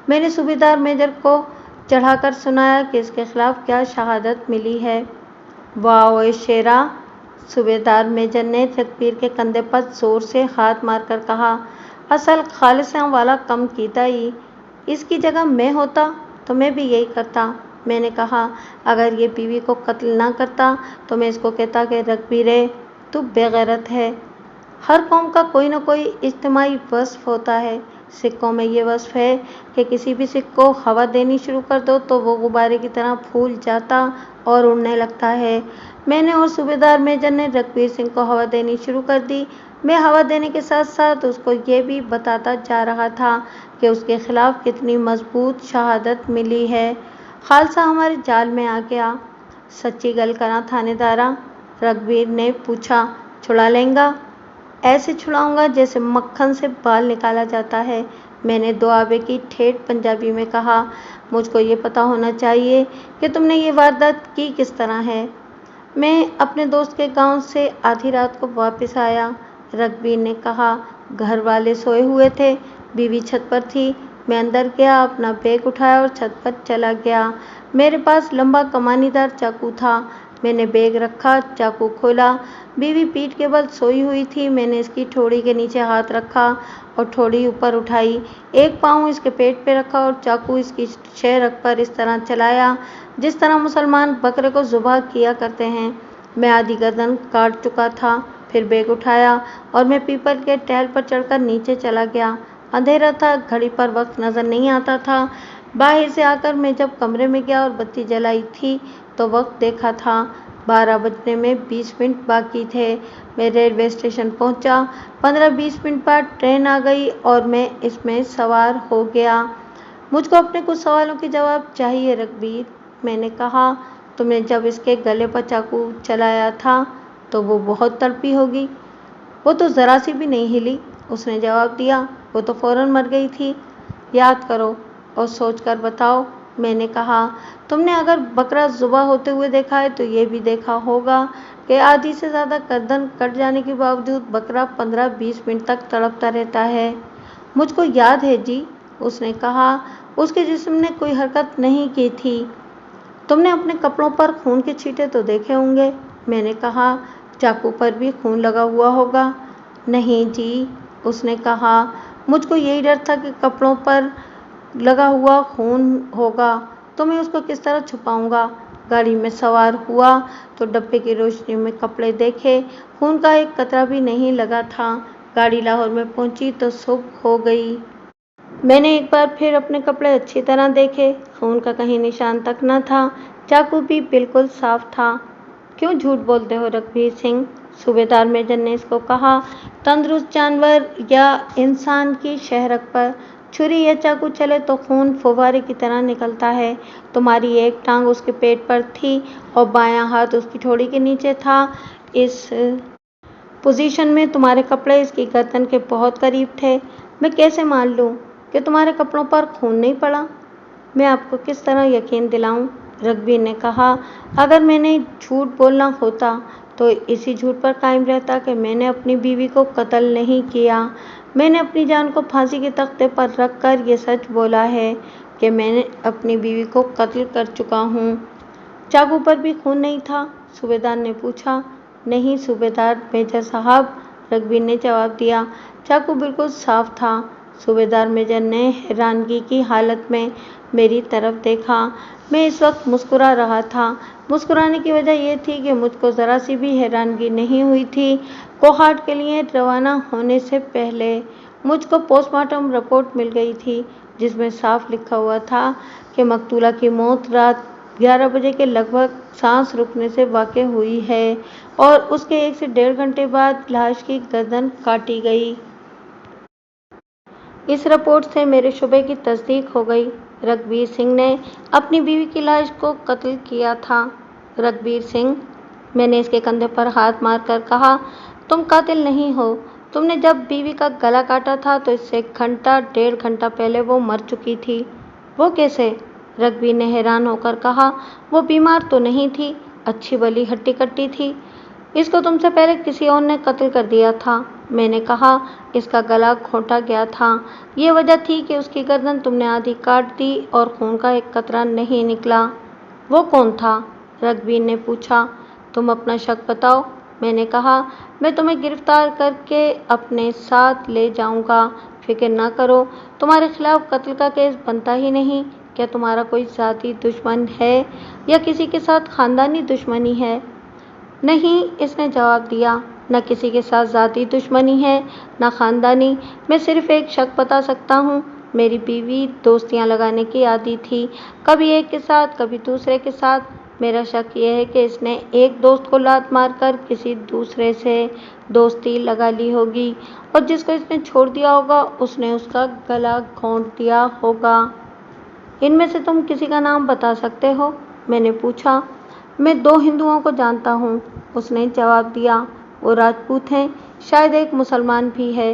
मैंने सूबेदार मेजर को चढ़ाकर सुनाया कि इसके खिलाफ क्या शहादत मिली है। वाह ओए शेरा, सूबेदार मेजर ने रघुवीर के कंधे पर जोर से हाथ मारकर कहा। असल खालिसा वाला कम कीता ही। इसकी जगह मैं होता तो मैं भी यही करता। मैंने कहा, अगर ये बीवी को कत्ल ना करता तो मैं इसको कहता कि रघुवीर, तू बेगैरत है। हर कौम का कोई ना कोई इज्तिमाई वस्फ होता है। सिक्कों में ये वस्फ है कि किसी भी सिक्क को हवा देनी शुरू कर दो तो वो गुब्बारे की तरह फूल जाता और उड़ने लगता है। मैंने और सूबेदार मेजर ने रघुवीर सिंह को हवा देनी शुरू कर दी। मैं हवा देने के साथ साथ उसको ये भी बताता जा रहा था कि उसके खिलाफ कितनी मजबूत शहादत मिली है। खालसा हमारे जाल में आ गया। सच्ची गल करा थानेदारा, रघुवीर ने पूछा, छुड़ा लेंगा? ऐसे छुड़ाऊंगा जैसे मक्खन से बाल निकाला जाता है। मैंने दुआबे की ठेठ पंजाबी में कहा। मुझको ये पता होना चाहिए कि तुमने ये वारदात की किस तरह है। मैं अपने दोस्त के गांव से आधी रात को वापस आया। रघुवीर ने कहा। घर वाले सोए हुए थे, बीवी छत पर थी। मैं अंदर गया, अपना बैग उठाया और छत पर चला गया। मेरे पास लंबा कमानीदार चाकू था। मैंने बैग रखा, चाकू खोला। बीवी पीठ के बल सोई हुई थी। मैंने इसकी ठोड़ी के नीचे हाथ रखा और ठोड़ी ऊपर उठाई। एक पाँव इसके पेट पे रखा और चाकू इसकी छह रख पर इस तरह चलाया जिस तरह मुसलमान बकरे को ज़ुबह किया करते हैं। मैं आधी गर्दन काट चुका था। फिर बैग उठाया और मैं पीपल के टहल पर चढ़कर नीचे चला गया। अंधेरा था, घड़ी पर वक्त नज़र नहीं आता था। बाहर से आकर मैं जब कमरे में गया और बत्ती जलाई थी तो वक्त देखा था 12 बजने में 20 मिनट बाकी थे। मैं रेलवे स्टेशन पहुंचा। 15-20 मिनट बाद ट्रेन आ गई और मैं इसमें सवार हो गया। मुझको अपने कुछ सवालों के जवाब चाहिए रघुवीर, मैंने कहा। तुमने जब इसके गले पर चाकू चलाया था तो वो बहुत तड़पी होगी। वो तो ज़रा सी भी नहीं हिली, उसने जवाब दिया। वो तो फौरन मर गई थी। याद करो और सोचकर बताओ, मैंने कहा। तुमने अगर बकरा ज़ुबह होते हुए देखा है तो ये भी देखा होगा कि आधी से ज़्यादा गर्दन कट जाने के बावजूद बकरा 15-20 मिनट तक तड़पता रहता है। मुझको याद है जी, उसने कहा। उसके जिस्म ने कोई हरकत नहीं की थी। तुमने अपने कपड़ों पर खून के छींटे तो देखे होंगे, मैंने कहा। चाकू पर भी खून लगा हुआ होगा। नहीं जी, उसने कहा। मुझको यही डर था कि कपड़ों पर लगा हुआ खून होगा तो मैं उसको किस तरह छुपाऊंगा। गाड़ी में सवार हुआ तो डब्बे की रोशनी में कपड़े देखे, खून का एक कतरा भी नहीं लगा था। गाड़ी लाहौर में पहुंची तो सुबह हो गई। मैंने एक बार फिर अपने कपड़े अच्छी तरह देखे, खून का कहीं निशान तक न था। चाकू भी बिल्कुल साफ था। क्यों झूठ बोलते हो रघुवीर सिंह? सूबेदार मेजर ने इसको कहा। तंदुरुस्त जानवर या इंसान की शहरक पर छुरी या चाकू चले तो खून फुव्वारे की तरह निकलता है। तुम्हारी एक टांग उसके पेट पर थी और बायां हाथ उसकी ठोड़ी के नीचे था। इस पोजीशन में तुम्हारे कपड़े इसकी गर्दन के बहुत करीब थे। मैं कैसे मान लूं कि तुम्हारे कपड़ों पर खून नहीं पड़ा? मैं आपको किस तरह यकीन दिलाऊं? रघुवीर ने कहा। अगर मैंने झूठ बोलना होता तो इसी झूठ पर कायम रहता कि मैंने अपनी बीवी को कत्ल नहीं किया। मैंने अपनी जान को फांसी के तख्ते पर रख कर ये सच बोला है कि मैंने अपनी बीवी को कत्ल कर चुका हूँ। चाकू पर भी खून नहीं था? सूबेदार ने पूछा। नहीं सूबेदार मेजर साहब, रघुवीर ने जवाब दिया। चाकू बिल्कुल साफ था। सूबेदार मेजर ने हैरानगी की हालत में मेरी तरफ देखा। मैं इस वक्त मुस्कुरा रहा था। मुस्कुराने की वजह यह थी कि मुझको ज़रा सी भी हैरानगी नहीं हुई थी। कोहाट के लिए रवाना होने से पहले मुझको पोस्टमार्टम रिपोर्ट मिल गई थी, जिसमें साफ लिखा हुआ था कि मकतूला की मौत रात 11 बजे के लगभग सांस रुकने से वाक़ हुई है और उसके 1 से 1.5 घंटे बाद लाश की गर्दन काटी गई। इस रिपोर्ट से मेरे शुबे की तस्दीक हो गई। रघुवीर सिंह ने अपनी बीवी की लाश को कत्ल किया था। रघुवीर सिंह, मैंने इसके कंधे पर हाथ मारकर कहा, तुम कातिल नहीं हो। तुमने जब बीवी का गला काटा था तो इससे 1 घंटा 1.5 घंटा पहले वो मर चुकी थी। वो कैसे? रघुवीर ने हैरान होकर कहा। वो बीमार तो नहीं थी, अच्छी भली हट्टी कट्टी थी। इसको तुमसे पहले किसी और ने कत्ल कर दिया था। मैंने कहा। इसका गला घोंटा गया था। ये वजह थी कि उसकी गर्दन तुमने आधी काट दी और खून का एक कतरा नहीं निकला। वो कौन था? रघुवीर ने पूछा। तुम अपना शक बताओ। मैंने कहा। मैं तुम्हें गिरफ्तार करके अपने साथ ले जाऊंगा, फिक्र न करो। तुम्हारे खिलाफ कत्ल का केस बनता ही नहीं। क्या तुम्हारा कोई ज़ाती दुश्मन है या किसी के साथ खानदानी दुश्मनी है? नहीं, इसने जवाब दिया। न किसी के साथ ज़ाती दुश्मनी है न खानदानी। मैं सिर्फ एक शक बता सकता हूँ। मेरी बीवी दोस्तियाँ लगाने की आदी थी, कभी एक के साथ कभी दूसरे के साथ। मेरा शक यह है कि इसने एक दोस्त को लात मारकर किसी दूसरे से दोस्ती लगा ली होगी और जिसको इसने छोड़ दिया होगा उसने उसका गला घोंट दिया होगा। इनमें से तुम किसी का नाम बता सकते हो? मैंने पूछा। मैं 2 हिंदुओं को जानता हूँ, उसने जवाब दिया। वो राजपूत हैं, शायद एक मुसलमान भी है।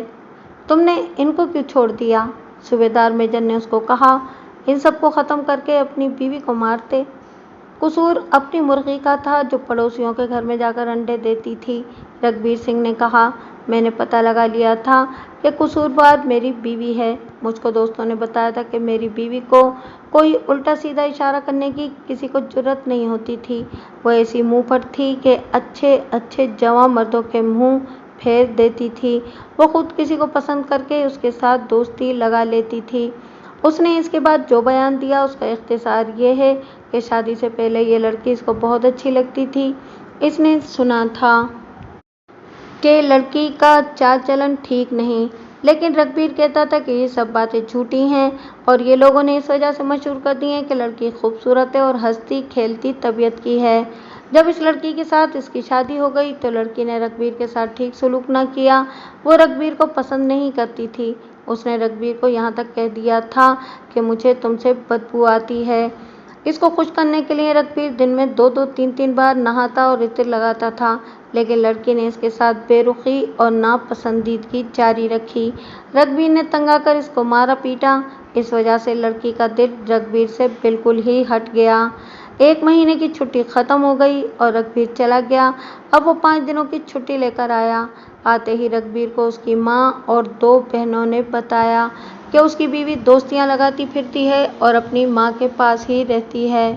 तुमने इनको क्यों छोड़ दिया? सूबेदार मेजर ने उसको कहा। इन सबको ख़त्म करके अपनी बीवी को मारते। कसूर अपनी मुर्गी का था जो पड़ोसियों के घर में जाकर अंडे देती थी। रघुवीर सिंह ने कहा। मैंने पता लगा लिया था कि कसूरवार मेरी बीवी है। मुझको दोस्तों ने बताया था कि मेरी बीवी को कोई उल्टा सीधा इशारा करने की किसी को जुर्रत नहीं होती थी। वो ऐसी मुँह पर थी कि अच्छे अच्छे जवां मर्दों के मुँह फेर देती थी। वो खुद किसी को पसंद करके उसके साथ दोस्ती लगा लेती थी। उसने इसके बाद जो बयान दिया उसका इख्तिसार ये है कि शादी से पहले ये लड़की इसको बहुत अच्छी लगती थी। इसने सुना था कि लड़की का चाल चलन ठीक नहीं, लेकिन रघुवीर कहता था कि ये सब बातें झूठी हैं और ये लोगों ने इस वजह से मशहूर कर दी हैं कि लड़की खूबसूरत है और हंसती खेलती तबीयत की है। जब इस लड़की के साथ इसकी शादी हो गई तो लड़की ने रघुवीर के साथ ठीक सलूक न किया। वो रघुवीर को पसंद नहीं करती थी। उसने रघुवीर को यहाँ तक कह दिया था कि मुझे तुमसे बदबू आती है। इसको खुश करने के लिए रघुवीर दिन में 2-2 3-3 बार नहाता और इत्र लगाता था, लेकिन लड़की ने इसके साथ बेरुखी और नापसंदीदगी जारी रखी। रघुवीर ने तंग आकर इसको मारा पीटा। इस वजह से लड़की का दिल रघुवीर से बिल्कुल ही हट गया। 1 महीने की छुट्टी ख़त्म हो गई और रघुवीर चला गया। अब वो 5 दिनों की छुट्टी लेकर आया। आते ही रघुवीर को उसकी माँ और 2 बहनों ने बताया कि उसकी बीवी दोस्तियाँ लगाती फिरती है और अपनी माँ के पास ही रहती है।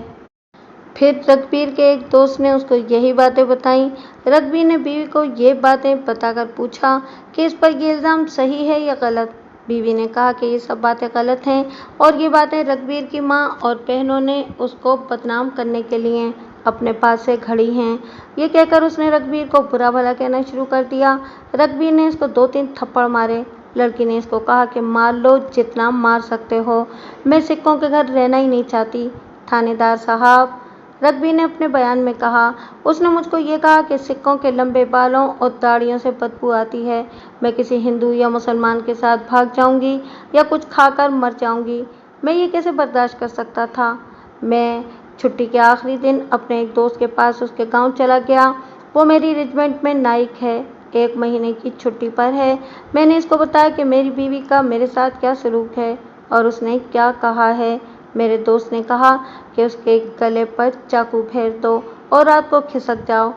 फिर रघुवीर के एक दोस्त ने उसको यही बातें बताईं। रघुवीर ने बीवी को ये बातें बताकर पूछा कि इस पर ये इल्ज़ाम सही है या गलत। बीवी ने कहा कि ये सब बातें गलत हैं और ये बातें रघुवीर की माँ और बहनों ने उसको बदनाम करने के लिए अपने पास से घड़ी हैं। ये कहकर उसने रघुवीर को बुरा भला कहना शुरू कर दिया। रघुवीर ने इसको 2-3 थप्पड़ मारे। लड़की ने इसको कहा कि मार लो, जितना मार सकते हो, मैं सिक्कों के घर रहना ही नहीं चाहती। थानेदार साहब, रघुवीर ने अपने बयान में कहा, उसने मुझको ये कहा कि सिक्कों के लंबे बालों और दाढ़ियों से बदबू आती है। मैं किसी हिंदू या मुसलमान के साथ भाग जाऊंगी या कुछ खाकर मर जाऊंगी। मैं ये कैसे बर्दाश्त कर सकता था। मैं छुट्टी के आखिरी दिन अपने एक दोस्त के पास उसके गांव चला गया। वो मेरी रेजिमेंट में नाइक है, 1 महीने की छुट्टी पर है। मैंने इसको बताया कि मेरी बीवी का मेरे साथ क्या सलूक है और उसने क्या कहा है। मेरे दोस्त ने कहा कि उसके गले पर चाकू फेर दो और रात को खिसक जाओ।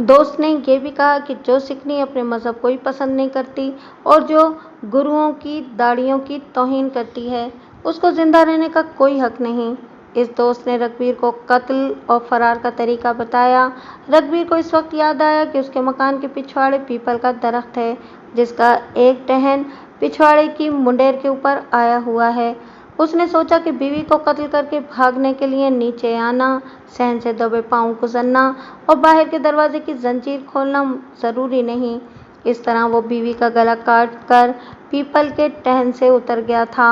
दोस्त ने ये भी कहा कि जो सिकनी अपने मज़हब को ही पसंद नहीं करती और जो गुरुओं की दाढ़ियों की तौहीन करती है, उसको जिंदा रहने का कोई हक नहीं। इस दोस्त ने रघुवीर को कत्ल और फरार का तरीका बताया। रघुवीर को इस वक्त याद आया कि उसके मकान के पिछवाड़े पीपल का दरख्त है, जिसका एक टहन पिछवाड़े की मुंडेर के ऊपर आया हुआ है। उसने सोचा कि बीवी को कत्ल करके भागने के लिए नीचे आना, सहन से दबे पांव गुजरना और बाहर के दरवाजे की जंजीर खोलना ज़रूरी नहीं। इस तरह वो बीवी का गला काट कर पीपल के टहन से उतर गया था।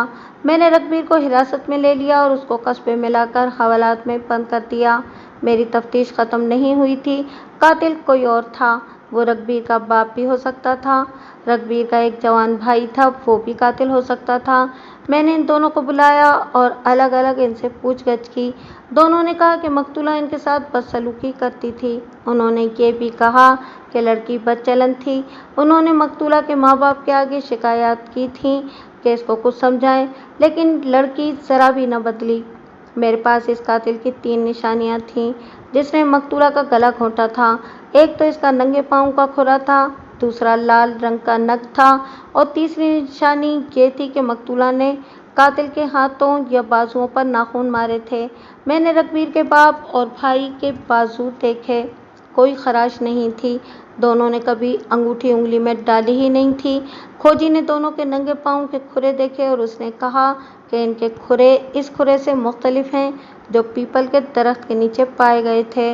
मैंने रघुवीर को हिरासत में ले लिया और उसको कस्बे में लाकर हवालात में बंद कर दिया। मेरी तफ्तीश ख़त्म नहीं हुई थी। कातिल कोई और था। वो रघुवीर का बाप भी हो सकता था। रघुवीर का एक जवान भाई था, वो भी कातिल हो सकता था। मैंने इन दोनों को बुलाया और अलग अलग इनसे पूछगछ की। दोनों ने कहा कि मकतूला इनके साथ बदसलूकी करती थी। उन्होंने ये भी कहा कि लड़की बदचलन थी। उन्होंने मकतूला के माँ बाप के आगे शिकायत की थी कि इसको कुछ समझाएं, लेकिन लड़की ज़रा भी न बदली। मेरे पास इस कातिल की 3 निशानियां थीं जिसने मकतूला का गला घोंटा था। एक तो इसका नंगे पाँव का खुरा था, दूसरा लाल रंग का नग था और तीसरी निशानी ये थी कि मकतूला ने कातिल के हाथों या बाजुओं पर नाखून मारे थे। मैंने रघुवीर के बाप और भाई के बाजू देखे, कोई खराश नहीं थी। दोनों ने कभी अंगूठी उंगली में डाली ही नहीं थी। खोजी ने दोनों के नंगे पाँव के खुरे देखे और उसने कहा कि इनके खुरे इस खुरे से मुख्तलिफ हैं जो पीपल के दरख्त के नीचे पाए गए थे।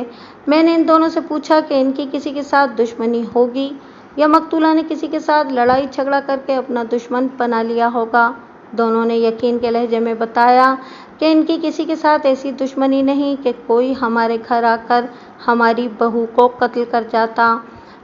मैंने इन दोनों से पूछा कि इनकी किसी के साथ दुश्मनी होगी या मकतूला ने किसी के साथ लड़ाई झगड़ा करके अपना दुश्मन बना लिया होगा। दोनों ने यकीन के लहजे में बताया कि इनकी किसी के साथ ऐसी दुश्मनी नहीं कि कोई हमारे घर आकर हमारी बहू को कत्ल कर जाता।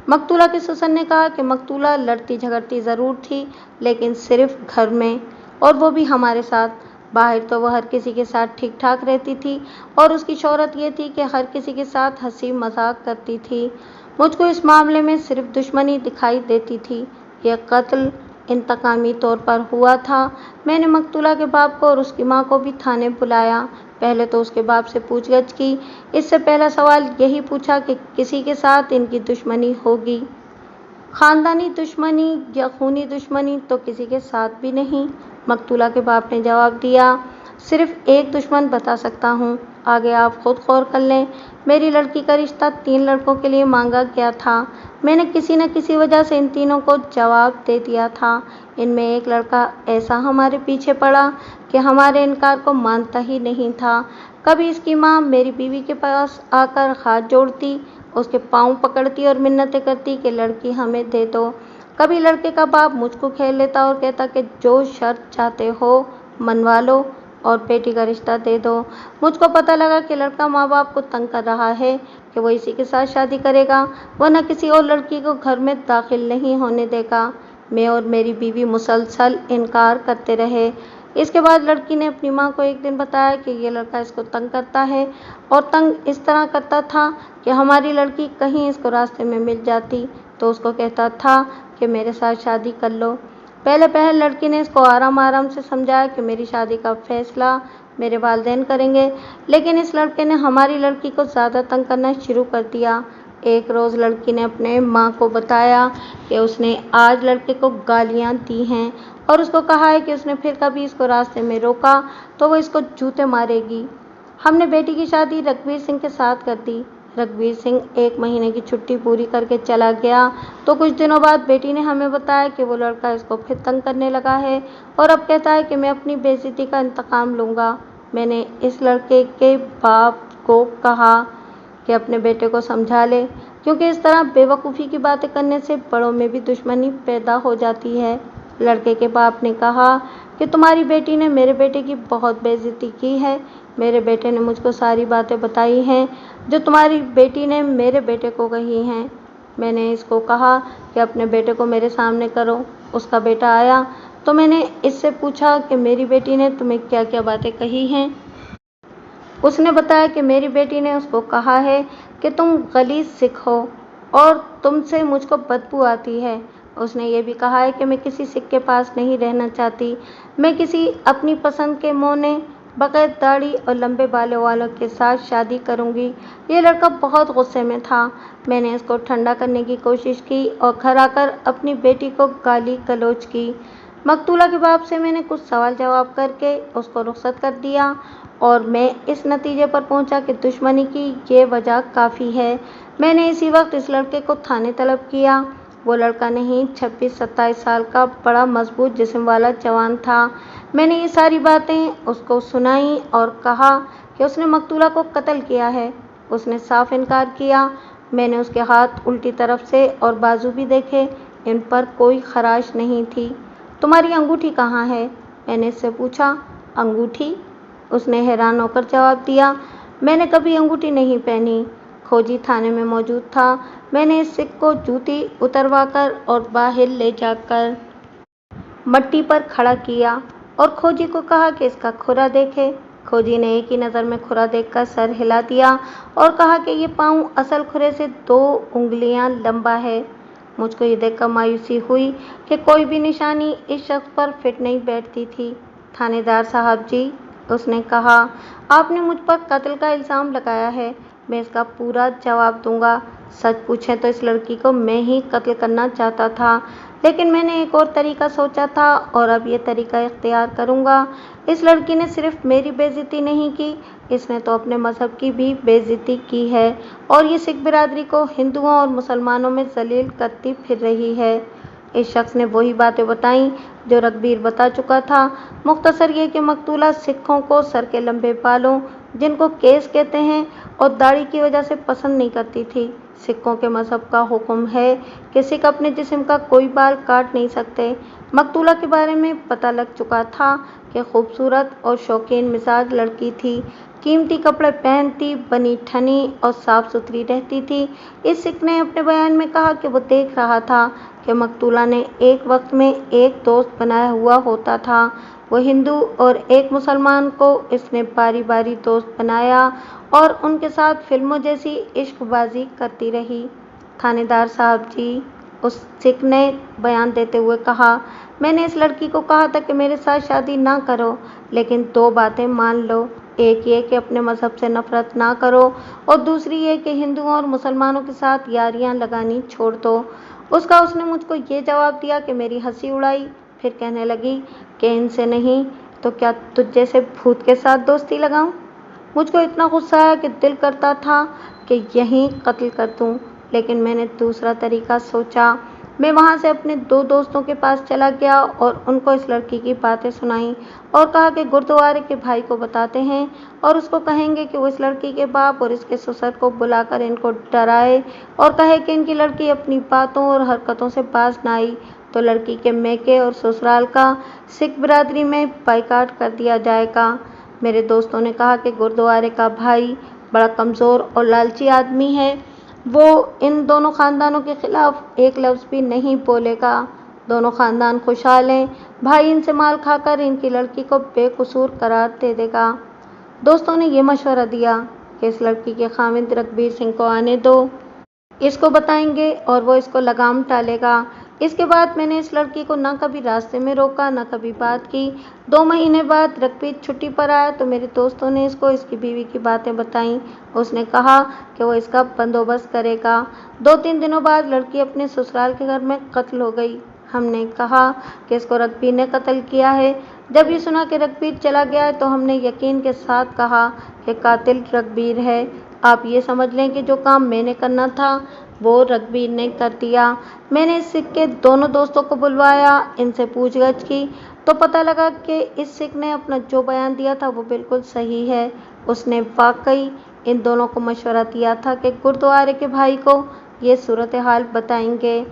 मकतूला के ससुर ने कहा कि मकतूला लड़ती झगड़ती ज़रूर थी, लेकिन सिर्फ घर में, और वो भी हमारे साथ। बाहर तो वह हर किसी के साथ ठीक ठाक रहती थी और उसकी शोहरत ये थी कि हर किसी के साथ हंसी मजाक करती थी। मुझको इस मामले में सिर्फ दुश्मनी दिखाई देती थी। यह कत्ल इंतकामी तौर पर हुआ था। मैंने मकतूला के बाप को और उसकी माँ को भी थाने बुलाया। पहले तो उसके बाप से पूछगछ की। इससे पहला सवाल यही पूछा कि किसी के साथ इनकी दुश्मनी होगी। खानदानी दुश्मनी या खूनी दुश्मनी तो किसी के साथ भी नहीं। मकतूला के बाप ने जवाब दिया, सिर्फ एक दुश्मन बता सकता हूँ, आगे आप खुद गौर कर लें। मेरी लड़की का रिश्ता 3 लड़कों के लिए मांगा गया था। मैंने किसी न किसी वजह से इन तीनों को जवाब दे दिया था। इनमें एक लड़का ऐसा हमारे पीछे पड़ा कि हमारे इनकार को मानता ही नहीं था। कभी इसकी माँ मेरी बीवी के पास आकर हाथ जोड़ती, उसके पाँव पकड़ती और मिन्नतें करती कि लड़की हमें दे दो। कभी लड़के का बाप मुझको खेल लेता और कहता कि जो शर्त चाहते हो मनवा लो और बेटी का रिश्ता दे दो। मुझको पता लगा कि लड़का माँ बाप को तंग कर रहा है कि वो इसी के साथ शादी करेगा, वरना किसी और लड़की को घर में दाखिल नहीं होने देगा। मैं और मेरी बीवी मुसलसल इनकार करते रहे। इसके बाद लड़की ने अपनी माँ को एक दिन बताया कि ये लड़का इसको तंग करता है और तंग इस तरह करता था कि हमारी लड़की कहीं इसको रास्ते में मिल जाती तो उसको कहता था कि मेरे साथ शादी कर लो। पहले पहले लड़की ने इसको आराम आराम से समझाया कि मेरी शादी का फैसला मेरे वालिदैन करेंगे, लेकिन इस लड़के ने हमारी लड़की को ज़्यादा तंग करना शुरू कर दिया। एक रोज़ लड़की ने अपने माँ को बताया कि उसने आज लड़के को गालियाँ दी हैं और उसको कहा है कि उसने फिर कभी इसको रास्ते में रोका तो वो इसको जूते मारेगी। हमने बेटी की शादी रघुवीर सिंह के साथ कर दी। रघुवीर सिंह 1 महीने की छुट्टी पूरी करके चला गया तो कुछ दिनों बाद बेटी ने हमें बताया कि वो लड़का इसको फिर तंग करने लगा है और अब कहता है कि मैं अपनी बेइज्जती का इंतकाम लूँगा। मैंने इस लड़के के बाप को कहा कि अपने बेटे को समझा ले, क्योंकि इस तरह बेवकूफ़ी की बातें करने से बड़ों में भी दुश्मनी पैदा हो जाती है। लड़के के बाप ने कहा कि तुम्हारी बेटी ने मेरे बेटे की बहुत बेइज्जती की है। मेरे बेटे ने मुझको सारी बातें बताई हैं जो तुम्हारी बेटी ने मेरे बेटे को कही हैं। मैंने इसको कहा कि अपने बेटे को मेरे सामने करो। उसका बेटा आया तो मैंने इससे पूछा कि मेरी बेटी ने तुम्हें क्या क्या बातें कही हैं। उसने बताया कि मेरी बेटी ने उसको कहा है कि तुम गलीज़ सिख हो और तुमसे मुझको बदबू आती है। उसने ये भी कहा है कि मैं किसी सिख के पास नहीं रहना चाहती, मैं किसी अपनी पसंद के मोने बगैर दाढ़ी और लंबे बालों वालों के साथ शादी करूंगी। ये लड़का बहुत गुस्से में था। मैंने इसको ठंडा करने की कोशिश की और घर आकर अपनी बेटी को गाली गलौज की। मकतूला के बाप से मैंने कुछ सवाल जवाब करके उसको रुखसत कर दिया और मैं इस नतीजे पर पहुंचा कि दुश्मनी की ये वजह काफ़ी है। मैंने इसी वक्त इस लड़के को थाने तलब किया। वो लड़का नहीं, 26-27 साल का बड़ा मजबूत जिस्म वाला जवान था। मैंने ये सारी बातें उसको सुनाई और कहा कि उसने मकतूला को कत्ल किया है। उसने साफ इनकार किया। मैंने उसके हाथ उल्टी तरफ से और बाजू भी देखे, इन पर कोई खराश नहीं थी। तुम्हारी अंगूठी कहाँ है? मैंने इससे पूछा। अंगूठी? उसने हैरान होकर जवाब दिया, मैंने कभी अंगूठी नहीं पहनी। खोजी थाने में मौजूद था। मैंने इस सिख को जूती उतरवाकर और बाहर ले जाकर मट्टी पर खड़ा किया और खोजी को कहा कि इसका खुरा देखे। खोजी ने एक ही नज़र में खुरा देखकर सर हिला दिया और कहा कि ये पाँव असल खुरे से 2 उंगलियां लंबा है। मुझको ये देखकर मायूसी हुई कि कोई भी निशानी इस शख्स पर फिट नहीं बैठती थी। थानेदार साहब जी, उसने कहा, आपने मुझ पर कत्ल का इल्ज़ाम लगाया है, मैं इसका पूरा जवाब दूंगा। सच पूछें तो इस लड़की को मैं ही कत्ल करना चाहता था, लेकिन मैंने एक और तरीका सोचा था और अब ये तरीका इख्तियार करूंगा। इस लड़की ने सिर्फ मेरी बेइज्जती नहीं की, इसने तो अपने मज़हब की भी बेइज्जती की है और ये सिख बिरादरी को हिंदुओं और मुसलमानों में जलील करती फिर रही है। इस शख्स ने वही बातें बताईं जो रघुवीर बता चुका था। मुख्तसर ये कि मकतूला सिखों को सर के लंबे बालों, जिनको केस कहते हैं, और दाढ़ी की वजह से पसंद नहीं करती थी। सिखों के मज़हब का हुक्म है कि सिख अपने जिस्म का कोई बाल काट नहीं सकते। मकतूला के बारे में पता लग चुका था कि खूबसूरत और शौकीन मिजाज लड़की थी, कीमती कपड़े पहनती, बनी ठनी और साफ़ सुथरी रहती थी। इस सिख ने अपने बयान में कहा कि वो देख रहा था कि मकतूला ने एक वक्त में एक दोस्त बनाया हुआ होता था। वो हिंदू और एक मुसलमान को इसने बारी बारी दोस्त बनाया और उनके साथ फिल्मों जैसी इश्कबाजी करती रही। थानेदार साहब जी, उस सिख ने बयान देते हुए कहा, मैंने इस लड़की को कहा था कि मेरे साथ शादी ना करो, लेकिन 2 बातें मान लो। एक ये कि अपने मज़हब से नफ़रत ना करो और दूसरी ये कि हिंदुओं और मुसलमानों के साथ यारियां लगानी छोड़ दो। उसने मुझको ये जवाब दिया कि मेरी हंसी उड़ाई, फिर कहने लगी कि इनसे नहीं तो क्या तुझ जैसे भूत के साथ दोस्ती लगाऊं। मुझको इतना गुस्सा आया कि दिल करता था कि यहीं कत्ल कर दूं, लेकिन मैंने दूसरा तरीका सोचा। मैं वहां से अपने 2 दोस्तों के पास चला गया और उनको इस लड़की की बातें सुनाई और कहा कि गुरुद्वारे के भाई को बताते हैं और उसको कहेंगे कि वो इस लड़की के बाप और इसके ससुर को बुलाकर इनको डराए और कहे कि इनकी लड़की अपनी बातों और हरकतों से बाज ना आई तो लड़की के मैके और ससुराल का सिख बिरादरी में बाइकाट कर दिया जाएगा। मेरे दोस्तों ने कहा कि गुरुद्वारे का भाई बड़ा कमज़ोर और लालची आदमी है, वो इन दोनों ख़ानदानों के ख़िलाफ़ एक लफ्ज़ भी नहीं बोलेगा। दोनों ख़ानदान खुशहाल हैं। भाई इनसे माल खाकर इनकी लड़की को बेकसूर करार दे देगा। दोस्तों ने ये मशवरा दिया कि इस लड़की के ख़ाविंद रघुवीर सिंह को आने दो, इसको बताएंगे और वो इसको लगाम टालेगा। इसके बाद मैंने इस लड़की को ना कभी रास्ते में रोका, ना कभी बात की। 2 महीने बाद रघुवीर छुट्टी पर आया तो मेरे दोस्तों ने इसको इसकी बीवी की बातें बताईं। उसने कहा कि वो इसका बंदोबस्त करेगा। 2-3 दिनों बाद लड़की अपने ससुराल के घर में कत्ल हो गई। हमने कहा कि इसको रघुवीर ने कत्ल किया है। जब ये सुना कि रघुवीर चला गया है तो हमने यकीन के साथ कहा कि कातिल रघुवीर है। आप ये समझ लें कि जो काम मैंने करना था वो रघुवीर ने कर दिया। मैंने इस सिख के दोनों दोस्तों को बुलवाया, इनसे पूछगछ की तो पता लगा कि इस सिख ने अपना जो बयान दिया था वो बिल्कुल सही है। उसने वाकई इन दोनों को मशवरा दिया था कि गुरुद्वारे के भाई को ये सूरत हाल बताएंगे।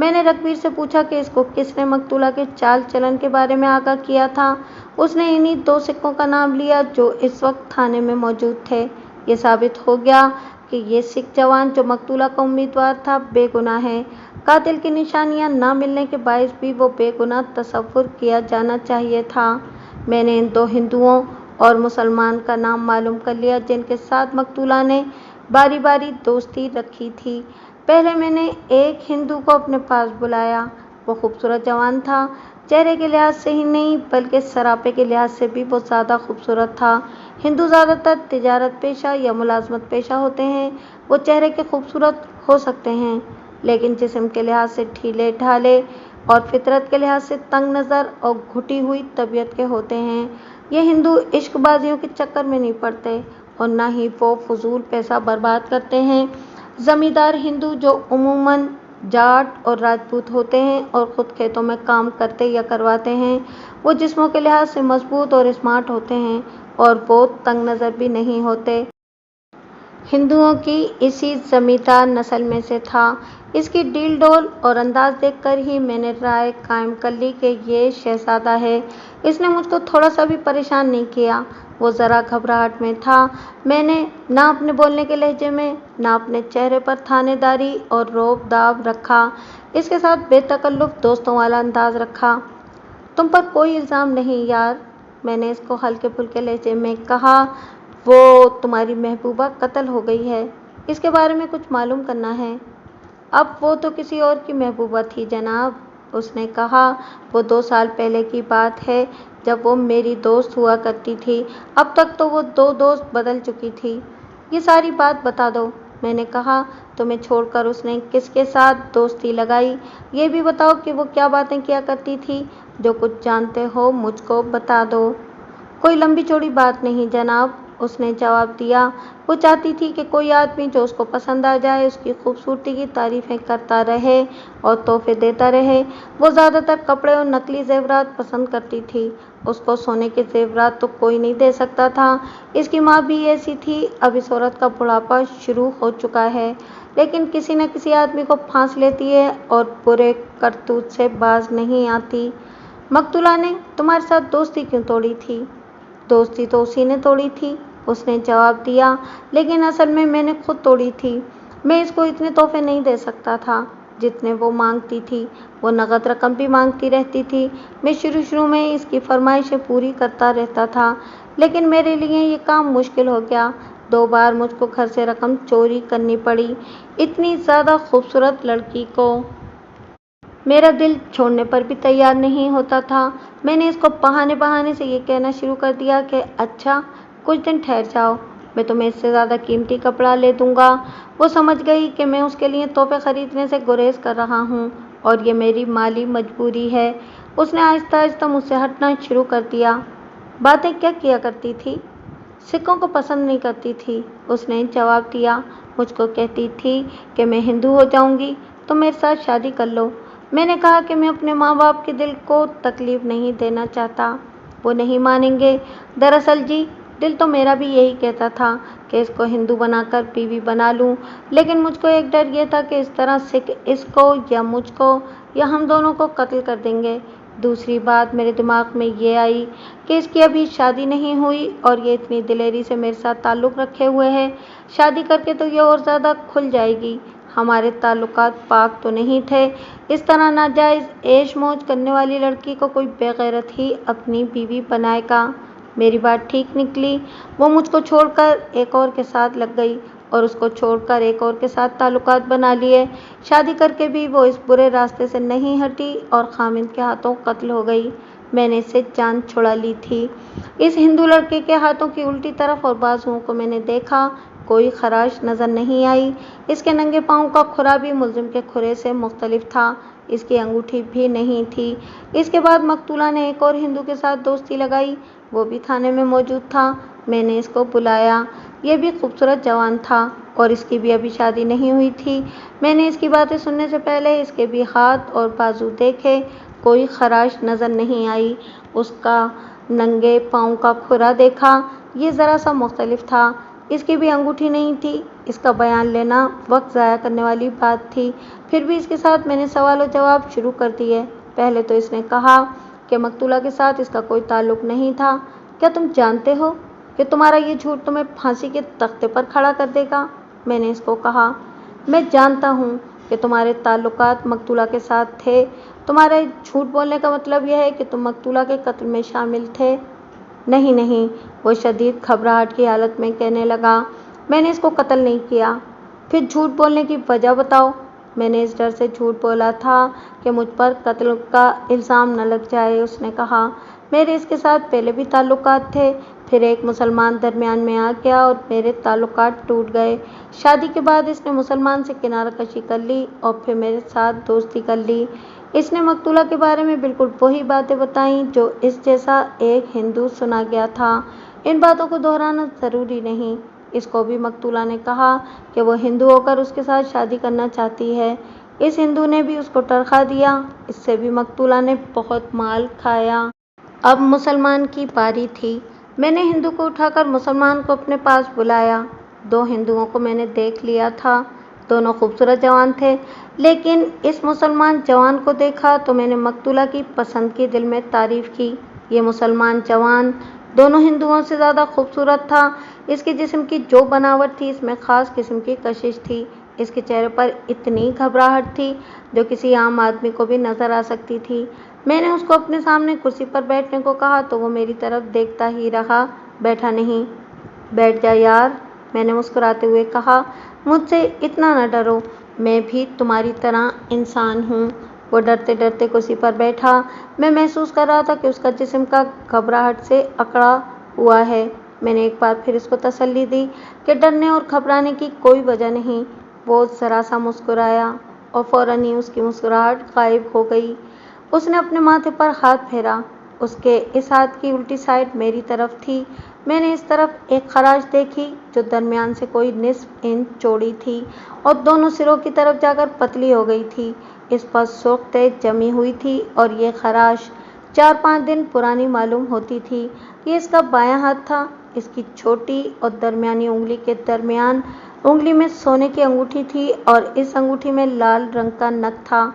मैंने रघुवीर से पूछा कि इसको किसने मकतूला के चाल चलन के बारे में आगाह किया था। उसने इन्हीं दो सिखों का नाम लिया जो इस वक्त थाने में मौजूद थे। ये साबित हो गया कि ये सिख जवान जो मकतूला का उम्मीदवार था बेगुनाह है। कातिल की निशानियां ना मिलने के बायस भी वो बेगुनाह तस्वुर किया जाना चाहिए था। मैंने इन दो हिंदुओं और मुसलमान का नाम मालूम कर लिया जिनके साथ मकतूला ने बारी बारी दोस्ती रखी थी। पहले मैंने एक हिंदू को अपने पास बुलाया। वो खूबसूरत जवान था, चेहरे के लिहाज से ही नहीं बल्कि सरापे के लिहाज से भी वो ज़्यादा खूबसूरत था। हिंदू ज़्यादातर तिजारत पेशा या मुलाजमत पेशा होते हैं। वो चेहरे के खूबसूरत हो सकते हैं लेकिन जिस्म के लिहाज से ढीले ढाले और फितरत के लिहाज से तंग नज़र और घुटी हुई तबीयत के होते हैं। ये हिंदू इश्कबाजियों के चक्कर में नहीं पड़ते और ना ही वो फजूल पैसा बर्बाद करते हैं। ज़मींदार हिंदू जो उमूमन जाट और राजपूत होते हैं और ख़ुद खेतों में काम करते या करवाते हैं, वो जिस्मों के लिहाज से मजबूत और स्मार्ट होते हैं और वो तंग नज़र भी नहीं होते। हिंदुओं की इसी जमींदार नस्ल में से था। इसकी डील डोल और अंदाज देखकर ही मैंने राय कायम कर ली कि ये शहजादा है। इसने मुझको थोड़ा सा भी परेशान नहीं किया। वो ज़रा घबराहट में था। मैंने ना अपने बोलने के लहजे में ना अपने चेहरे पर थानेदारी और रोब दाब रखा। इसके साथ बेतकल्लुफ़ दोस्तों वाला अंदाज रखा। तुम पर कोई इल्ज़ाम नहीं यार, मैंने इसको हल्के फुल्के लहजे में कहा। वो तुम्हारी महबूबा कत्ल हो गई है, इसके बारे में कुछ मालूम करना है। अब वो तो किसी और की महबूबा थी जनाब, उसने कहा। वो 2 साल पहले की बात है जब वो मेरी दोस्त हुआ करती थी। अब तक तो वो 2 दोस्त बदल चुकी थी। ये सारी बात बता दो, मैंने कहा। तुम्हें छोड़कर उसने किसके साथ दोस्ती लगाई, ये भी बताओ कि वो क्या बातें किया करती थी। जो कुछ जानते हो मुझको बता दो। कोई लंबी चौड़ी बात नहीं जनाब, उसने जवाब दिया। वो चाहती थी कि कोई आदमी जो उसको पसंद आ जाए उसकी खूबसूरती की तारीफ़ें करता रहे और तोहफे देता रहे। वो ज़्यादातर कपड़े और नकली ज़ेवरात पसंद करती थी। उसको सोने के ज़ेवरात तो कोई नहीं दे सकता था। इसकी माँ भी ऐसी थी। अब इस औरत का बुढ़ापा शुरू हो चुका है लेकिन किसी न किसी आदमी को फांस लेती है और बुरे करतूत से बाज नहीं आती। मकतूला ने तुम्हारे साथ दोस्ती क्यों तोड़ी थी? दोस्ती तो उसी ने तोड़ी थी, उसने जवाब दिया। लेकिन असल में मैंने खुद तोड़ी थी। मैं इसको इतने तोहफे नहीं दे सकता था जितने वो मांगती थी। वो नगद रकम भी मांगती रहती थी। मैं शुरू में इसकी फरमाइशें पूरी करता रहता था लेकिन मेरे लिए ये काम मुश्किल हो गया। 2 बार मुझको घर से रकम चोरी करनी पड़ी। इतनी ज़्यादा खूबसूरत लड़की को मेरा दिल छोड़ने पर भी तैयार नहीं होता था। मैंने इसको बहाने बहाने से ये कहना शुरू कर दिया कि अच्छा कुछ दिन ठहर जाओ, मैं तुम्हें इससे ज़्यादा कीमती कपड़ा ले दूँगा। वो समझ गई कि मैं उसके लिए तोहफे ख़रीदने से गुरेज कर रहा हूँ और ये मेरी माली मजबूरी है। उसने आहिस्ता आहिस्ता मुझसे हटना शुरू कर दिया। बातें क्या किया करती थी? सिखों को पसंद नहीं करती थी, उसने जवाब दिया। मुझको कहती थी कि मैं हिंदू हो जाऊंगी तो मेरे साथ शादी कर लो। मैंने कहा कि मैं अपने माँ बाप के दिल को तकलीफ़ नहीं देना चाहता, वो नहीं मानेंगे। दरअसल जी दिल तो मेरा भी यही कहता था कि इसको हिंदू बनाकर बीवी बना लूं, लेकिन मुझको एक डर ये था कि इस तरह सिख इसको या मुझको या हम दोनों को कत्ल कर देंगे। दूसरी बात मेरे दिमाग में ये आई कि इसकी अभी शादी नहीं हुई और ये इतनी दिलेरी से मेरे साथ ताल्लुक़ रखे हुए है। शादी करके तो ये और ज़्यादा खुल जाएगी। हमारे ताल्लुकात पाक तो नहीं थे। इस तरह नाजायज़ ऐश मौज करने वाली लड़की को कोई बेगैरत ही अपनी बीवी बनाएगा। मेरी बात ठीक निकली। वो मुझको छोड़कर एक और के साथ लग गई और उसको छोड़कर एक और के साथ ताल्लुकात बना लिए। शादी करके भी वो इस बुरे रास्ते से नहीं हटी और खामिद के हाथों कत्ल हो गई। मैंने इससे जान छुड़ा ली थी। इस हिंदू लड़के के हाथों की उल्टी तरफ और बाजुओं को मैंने देखा, कोई खराश नज़र नहीं आई। इसके नंगे पाँव का खुरा भी मुलजिम के खुरे से मुख्तलिफ था। इसकी अंगूठी भी नहीं थी। इसके बाद मकतूला ने एक और हिंदू के साथ दोस्ती लगाई, वो भी थाने में मौजूद था। میں نے اس کو بلایا۔ یہ بھی خوبصورت جوان تھا اور اس کی بھی ابھی شادی نہیں ہوئی تھی۔ میں نے اس کی باتیں سننے سے پہلے اس کے بھی ہاتھ اور بازو دیکھے، کوئی خراش نظر نہیں آئی۔ اس کا ننگے پاؤں کا کھرا دیکھا، یہ ذرا سا مختلف تھا۔ اس کی بھی انگوٹھی نہیں تھی۔ اس کا بیان لینا وقت ضائع کرنے والی بات تھی، پھر بھی اس کے ساتھ میں نے سوال و جواب شروع کر دیے۔ پہلے تو اس نے کہا کہ مقتولہ کے ساتھ اس کا کوئی تعلق نہیں تھا۔ کیا تم جانتے ہو کہ تمہارا یہ جھوٹ تمہیں پھانسی کے تختے پر کھڑا کر دے گا؟ میں نے اس کو کہا، میں جانتا ہوں کہ تمہارے تعلقات مقتولہ کے ساتھ تھے۔ تمہارے جھوٹ بولنے کا مطلب یہ ہے کہ تم مقتولہ کے قتل میں شامل تھے۔ نہیں نہیں، وہ شدید گھبراہٹ کی حالت میں کہنے لگا، میں نے اس کو قتل نہیں کیا۔ پھر جھوٹ بولنے کی وجہ بتاؤ۔ میں نے اس ڈر سے جھوٹ بولا تھا کہ مجھ پر قتل کا الزام نہ لگ جائے۔ اس نے کہا، میرے اس کے ساتھ پہلے بھی تعلقات تھے، پھر ایک مسلمان درمیان میں آ گیا اور میرے تعلقات ٹوٹ گئے۔ شادی کے بعد اس نے مسلمان سے کنارہ کشی کر لی اور پھر میرے ساتھ دوستی کر لی۔ اس نے مقتولہ کے بارے میں بالکل وہی باتیں بتائیں جو اس جیسا ایک ہندو سنا گیا تھا۔ ان باتوں کو دہرانا ضروری نہیں۔ اس کو بھی مقتولہ نے کہا کہ وہ ہندو ہو کر اس کے ساتھ شادی کرنا چاہتی ہے۔ اس ہندو نے بھی اس کو ٹرخا دیا۔ اس سے بھی مقتولہ نے بہت مال کھایا۔ اب مسلمان کی باری تھی۔ میں نے ہندو کو اٹھا کر مسلمان کو اپنے پاس بلایا۔ دو ہندوؤں کو میں نے دیکھ لیا تھا، دونوں خوبصورت جوان تھے، لیکن اس مسلمان جوان کو دیکھا تو میں نے مقتولہ کی پسند کی دل میں تعریف کی۔ یہ مسلمان جوان دونوں ہندوؤں سے زیادہ خوبصورت تھا۔ اس کے جسم کی جو بناوٹ تھی، اس میں خاص قسم کی کشش تھی۔ اس کے چہرے پر اتنی گھبراہٹ تھی جو کسی عام آدمی کو بھی نظر آ سکتی تھی۔ میں نے اس کو اپنے سامنے کرسی پر بیٹھنے کو کہا تو وہ میری طرف دیکھتا ہی رہا، بیٹھا نہیں۔ بیٹھ جا یار، میں نے مسکراتے ہوئے کہا، مجھ سے اتنا نہ ڈرو، میں بھی تمہاری طرح انسان ہوں۔ وہ ڈرتے ڈرتے کرسی پر بیٹھا۔ میں محسوس کر رہا تھا کہ اس کا جسم کا گھبراہٹ سے اکڑا ہوا ہے۔ میں نے ایک بار پھر اس کو تسلی دی کہ ڈرنے اور گھبرانے کی کوئی وجہ نہیں۔ وہ ذرا سا مسکرایا اور فوراً ہی اس کی مسکراہٹ غائب ہو گئی۔ اس نے اپنے ماتھے پر ہاتھ پھیرا۔ اس کے اس ہاتھ کی الٹی سائڈ میری طرف تھی۔ میں نے اس طرف ایک خراش دیکھی جو درمیان سے کوئی نصف انچ چوڑی تھی اور دونوں سروں کی طرف جا کر پتلی ہو گئی تھی۔ اس پر سرخ تہ جمی ہوئی تھی اور یہ خراش 4-5 دن پرانی معلوم ہوتی تھی۔ یہ اس کا بایاں ہاتھ تھا۔ اس کی چھوٹی اور درمیانی انگلی کے درمیان انگلی میں سونے کی انگوٹھی تھی اور اس انگوٹھی میں لال رنگ کا نگ تھا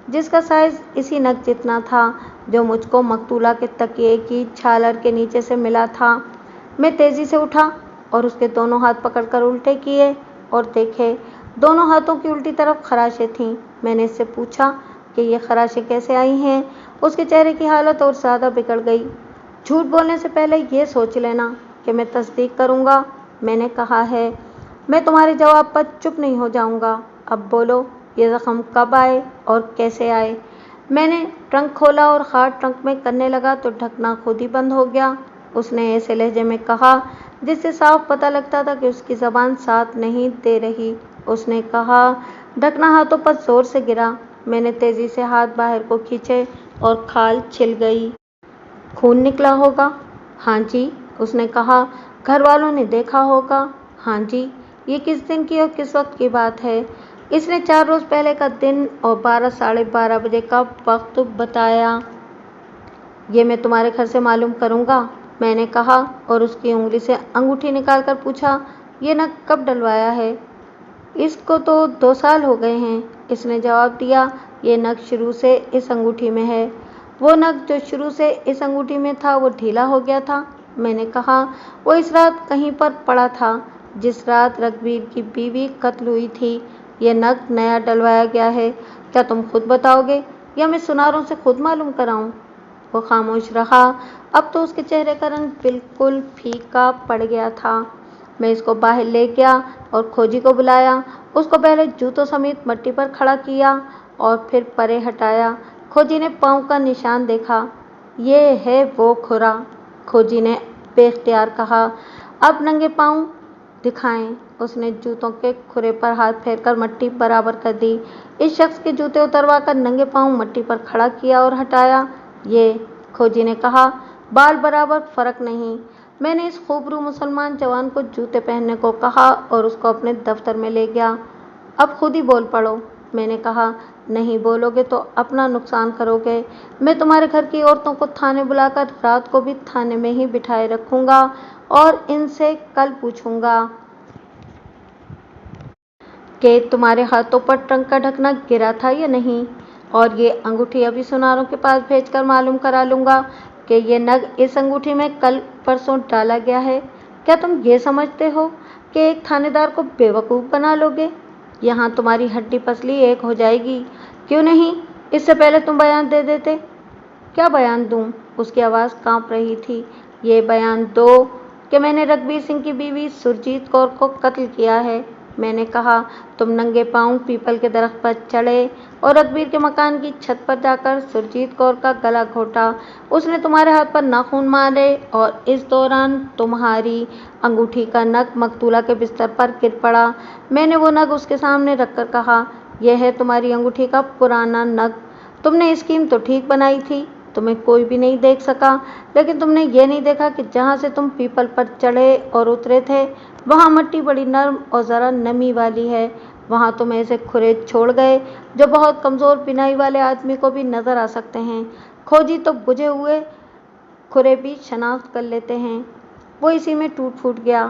جس کا سائز اسی نگ جتنا تھا جو مجھ کو مقتولہ کے تکیے کی جھالر کے نیچے سے ملا تھا۔ میں تیزی سے اٹھا اور اس کے دونوں ہاتھ پکڑ کر الٹے کیے اور دیکھے، دونوں ہاتھوں کی الٹی طرف خراشیں تھیں۔ میں نے اس سے پوچھا کہ یہ خراشیں کیسے آئی ہیں؟ اس کے چہرے کی حالت اور زیادہ بگڑ گئی۔ جھوٹ بولنے سے پہلے یہ سوچ لینا کہ میں تصدیق کروں گا، میں نے کہا ہے۔ میں تمہارے جواب پر چپ نہیں ہو جاؤں گا۔ اب بولو، یہ زخم کب آئے اور کیسے آئے؟ میں نے ٹرنک کھولا اور ہاتھ ٹرنک میں کرنے لگا تو ڈھکنا خود ہی بند ہو گیا۔ اس نے ایسے لہجے میں کہا جس سے صاف پتہ لگتا تھا کہ اس کی زبان ساتھ نہیں دے رہی۔ اس نے کہا، ڈھکنا ہاتھوں پر زور سے گرا۔ میں نے تیزی سے ہاتھ باہر کو کھینچے اور کھال چھل گئی۔ خون نکلا ہوگا؟ ہاں جی، اس نے کہا۔ گھر والوں نے دیکھا ہوگا؟ ہاں جی۔ یہ کس دن کی اور کس وقت کی بات ہے؟ اس نے 4 روز پہلے کا دن اور 12-12:30 بجے کا وقت بتایا۔ یہ میں تمہارے گھر سے معلوم کروں گا، میں نے کہا اور اس کی انگلی سے انگوٹھی نکال کر پوچھا، یہ نگ کب ڈلوایا ہے؟ اس کو تو 2 سال ہو گئے ہیں، اس نے جواب دیا۔ یہ نگ شروع سے اس انگوٹھی میں ہے۔ وہ نگ جو شروع سے اس انگوٹھی میں تھا وہ ڈھیلا ہو گیا تھا، میں نے کہا۔ وہ اس رات کہیں پر پڑا تھا جس رات رگبیر کی بیوی قتل ہوئی تھی۔ یہ نگ نیا ڈلوایا گیا ہے، کیا تم خود بتاؤ گے یا میں سناروں سے خود معلوم کراؤں؟ وہ خاموش رہا۔ اب تو اس کے چہرے کا رنگ بالکل پھیکا پڑ گیا تھا۔ میں اس کو باہر لے گیا اور کھوجی کو بلایا۔ اس کو پہلے جوتوں سمیت مٹی پر کھڑا کیا اور پھر پرے ہٹایا۔ کھوجی نے پاؤں کا نشان دیکھا۔ یہ ہے وہ کھرا، کھوجی نے بے اختیار کہا۔ اب ننگے پاؤں دکھائیں۔ اس نے جوتوں کے کھرے پر ہاتھ پھیر کر مٹی برابر کر دی۔ اس شخص کے جوتے اتروا کر ننگے پاؤں مٹی پر کھڑا کیا اور ہٹایا۔ یہ، کھوجی نے کہا، بال برابر، فرق نہیں۔ मैंने इस खूबरू मुसलमान जवान को जूते पहनने को कहा और उसको अपने दफ्तर में ले गया। अब खुद ही बोल पड़ो। मैंने कहा, नहीं बोलोगे तो अपना नुकसान करोगे। मैं तुम्हारे घर की औरतों को थाने बुलाकर रात को भी थाने में ही बिठाए रखूंगा और इनसे कल पूछूंगा कि तुम्हारे हाथों पर ट्रंक का ढकना गिरा था या नहीं, और ये अंगूठी अभी सुनारों के पास भेजकर मालूम करा लूंगा कि ये नग इस अंगूठी में कल परसों डाला गया है। क्या तुम ये समझते हो कि एक थानेदार को बेवकूफ़ बना लोगे? यहाँ तुम्हारी हड्डी पसली एक हो जाएगी। क्यों नहीं, इससे पहले तुम बयान दे देते। क्या बयान दूं? उसकी आवाज़ कांप रही थी। ये बयान दो कि मैंने रघबीर सिंह की बीवी सुरजीत कौर को कत्ल किया है। मैंने कहा, तुम नंगे पांव पीपल के दरख्त पर चढ़े और रघबीर के मकान की छत पर जाकर सुरजीत कौर का गला घोटा। उसने तुम्हारे हाथ पर नाखून मारे और इस दौरान तुम्हारी अंगूठी का नग मकतूला के बिस्तर पर गिर पड़ा। मैंने वो नग उसके सामने रखकर कहा, यह है तुम्हारी अंगूठी का पुराना नग। तुमने स्कीम तो ठीक बनाई थी, तुम्हें कोई भी नहीं देख सका, लेकिन तुमने ये नहीं देखा कि जहाँ से तुम पीपल पर चढ़े और उतरे थे वहाँ मिट्टी बड़ी नर्म और ज़रा नमी वाली है। वहाँ तुम ऐसे खुरेद छोड़ गए जो बहुत कमज़ोर बिनाई वाले आदमी को भी नज़र आ सकते हैं। खोजी तो बुझे हुए खुरे भी शनाख्त कर लेते हैं। वो इसी में टूट फूट गया।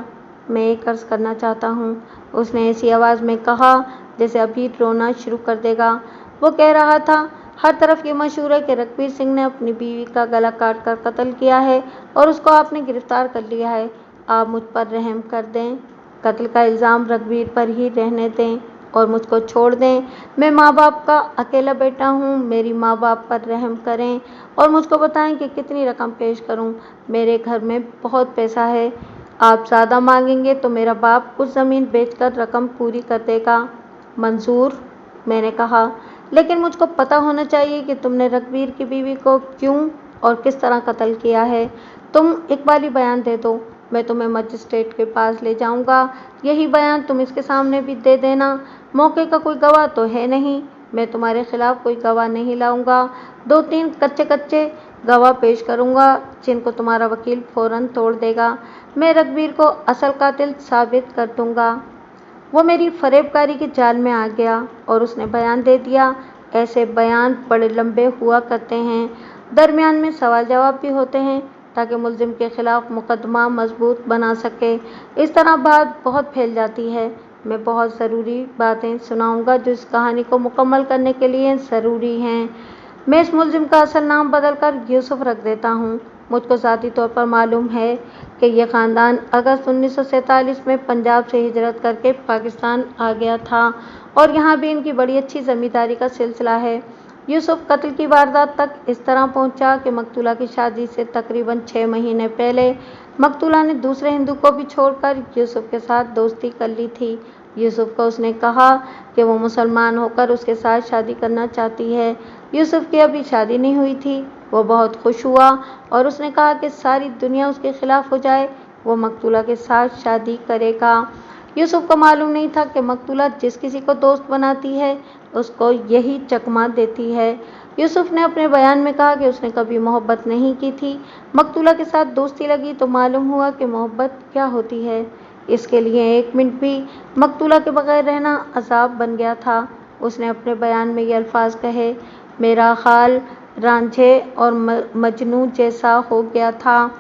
मैं एक अर्ज़ करना चाहता हूँ, उसने ऐसी आवाज़ में कहा जैसे अभी रोना शुरू कर देगा। वो कह रहा था, हर तरफ ये मशहूर है कि रघबीर सिंह ने अपनी बीवी का गला काट कर कत्ल किया है और उसको आपने गिरफ्तार कर लिया है। आप मुझ पर रहम कर दें, कत्ल का इल्ज़ाम रघबीर पर ही रहने दें और मुझको छोड़ दें। मैं माँ बाप का अकेला बेटा हूँ। मेरी माँ बाप पर रहम करें और मुझको बताएं कि कितनी रकम पेश करूँ। मेरे घर में बहुत पैसा है। आप ज़्यादा मांगेंगे तो मेरा बाप कुछ ज़मीन बेचकर रकम पूरी कर देगा। मंजूर, मैंने कहा, लेकिन मुझको पता होना चाहिए कि तुमने रघबीर की बीवी को क्यों और किस तरह कत्ल किया है। तुम इकबाली बयान दे दो, मैं तुम्हें मजिस्ट्रेट के पास ले जाऊंगा। यही बयान तुम इसके सामने भी दे देना। मौके का कोई गवाह तो है नहीं, मैं तुम्हारे खिलाफ कोई गवाह नहीं लाऊंगा। 2-3 कच्चे कच्चे गवाह पेश करूंगा जिनको तुम्हारा वकील फौरन तोड़ देगा। मैं रघबीर को असल कातिल साबित कर दूंगा। वो मेरी फरेबकारी के जाल में आ गया और उसने बयान दे दिया। ऐसे बयान बड़े लंबे हुआ करते हैं, दरमियान में सवाल जवाब भी होते हैं ताकि मुल्जिम के खिलाफ मुकदमा मजबूत बना सके। इस तरह बात बहुत फैल जाती है। मैं बहुत ज़रूरी बातें सुनाऊंगा जो इस कहानी को मुकम्मल करने के लिए ज़रूरी हैं। मैं इस मुल्जिम का असल नाम बदलकर यूसुफ रख देता हूँ। मुझको ज़ाती तौर पर मालूम है कि यह ख़ानदान अगस्त 1947 में पंजाब से हिजरत करके पाकिस्तान आ गया था और यहाँ भी इनकी बड़ी अच्छी ज़मींदारी का सिलसिला है। यूसुफ कत्ल की वारदात तक इस तरह पहुँचा कि मकतूला की शादी से तकरीबन 6 महीने पहले मकतूला ने दूसरे हिंदू को भी छोड़कर यूसुफ के साथ दोस्ती कर ली थी। यूसुफ को उसने कहा कि वो मुसलमान होकर उसके साथ शादी करना चाहती है। यूसुफ की अभी शादी नहीं हुई थी। वो बहुत खुश हुआ और उसने कहा कि सारी दुनिया उसके खिलाफ हो जाए, वो मकतूला के साथ शादी करेगा। यूसुफ को मालूम नहीं था कि मकतूला जिस किसी को दोस्त बनाती है उसको यही चकमा देती है। यूसुफ ने अपने बयान में कहा कि उसने कभी मोहब्बत नहीं की थी। मकतूला के साथ दोस्ती लगी तो मालूम हुआ कि मोहब्बत क्या होती है। इसके लिए 1 मिनट भी मकतूला के बगैर रहना अजाब बन गया था। उसने अपने बयान में ये अल्फाज कहे, मेरा हाल रांझे और मजनू जैसा हो गया था।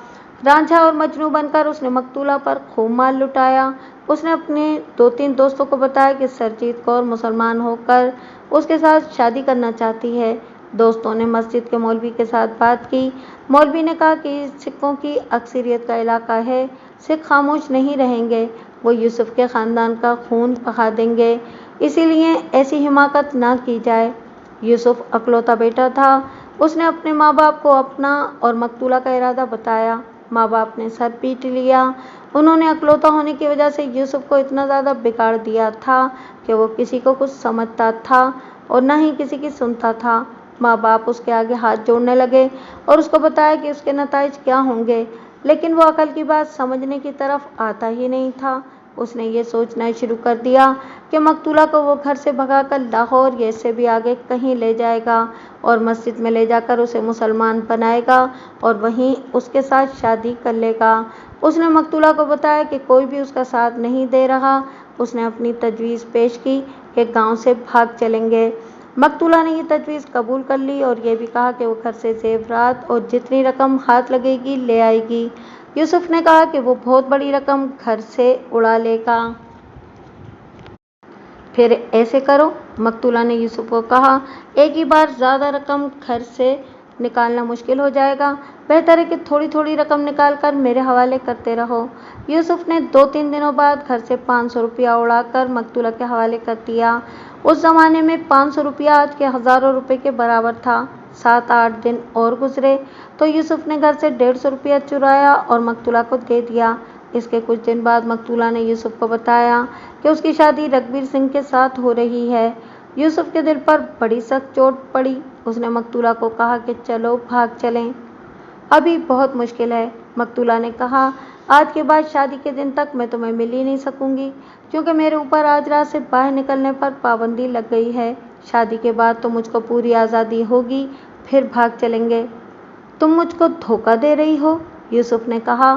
रांझा और मजनू बनकर उसने मकतूला पर खूब माल लुटाया। उसने अपने 2-3 दोस्तों को बताया कि सरजीत कौर मुसलमान होकर उसके साथ शादी करना चाहती है। दोस्तों ने मस्जिद के मौलवी के साथ बात की। मौलवी ने कहा कि सिखों की अक्सरियत का इलाका है, सिख खामोश नहीं रहेंगे, वो यूसुफ के ख़ानदान का खून बहा देंगे, इसीलिए ऐसी हिमाकत ना की जाए। यूसुफ अकलौता बेटा था। उसने अपने माँ बाप को अपना और मकतूला का इरादा बताया। माँ बाप ने सर पीट लिया। उन्होंने अकलौता होने की वजह से यूसुफ को इतना ज़्यादा बिगाड़ दिया था कि वो किसी को कुछ समझता था और न ही किसी की सुनता था। माँ बाप उसके आगे हाथ जोड़ने लगे और उसको बताया कि उसके नताइज क्या होंगे, लेकिन वो अकल की बात समझने की तरफ आता ही नहीं था। उसने ये सोचना शुरू कर दिया कि मकतूला को वो घर से भगाकर लाहौर या इससे भी आगे कहीं ले जाएगा और मस्जिद में ले जाकर उसे मुसलमान बनाएगा और वहीं उसके साथ शादी कर लेगा। उसने मकतूला को बताया कि कोई भी उसका साथ नहीं दे रहा। उसने अपनी तजवीज़ पेश की कि गांव से भाग चलेंगे। मकतूला ने ये तजवीज़ कबूल कर ली और ये भी कहा कि वो घर से ज़ेवरात और जितनी रकम हाथ लगेगी ले आएगी। यूसुफ ने कहा कि वो बहुत बड़ी रकम घर से उड़ा लेगा। फिर ऐसे करो, मकतूला ने यूसुफ को कहा, एक ही बार ज़्यादा रकम घर से निकालना मुश्किल हो जाएगा। बेहतर है कि थोड़ी थोड़ी रकम निकाल कर मेरे हवाले करते रहो। यूसुफ ने 2-3 दिनों बाद घर से 500 रुपया उड़ाकर मकतूला के हवाले कर दिया। उस ज़माने में 500 रुपया आज के हज़ारों रुपए के बराबर था। 7-8 दिन और गुजरे तो यूसुफ ने घर से 150 रुपया चुराया और मकतूला को दे दिया। इसके कुछ दिन बाद मकतूला ने यूसुफ को बताया कि उसकी शादी रघबीर सिंह के साथ हो रही है। यूसुफ के दिल पर बड़ी सख्त चोट पड़ी। उसने मकतूला को कहा कि चलो भाग चलें, अभी बहुत मुश्किल है। मकतूला ने कहा, आज के बाद शादी के दिन तक मैं तुम्हें मिल ही नहीं सकूंगी, क्योंकि मेरे ऊपर आज रात से बाहर निकलने पर पाबंदी लग गई है। शादी के बाद तो मुझको पूरी आज़ादी होगी, फिर भाग चलेंगे। तुम मुझको धोखा दे रही हो, यूसुफ ने कहा।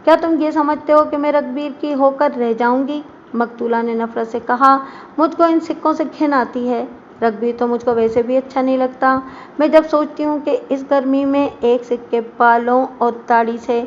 क्या तुम ये समझते हो कि मैं रघबीर की होकर रह जाऊंगी? मकतूला ने नफरत से कहा, मुझको इन सिक्कों से घिन आती है। रघबीर तो मुझको वैसे भी अच्छा नहीं लगता। मैं जब सोचती हूँ कि इस गर्मी में एक सिक्के बालों और दाढ़ी से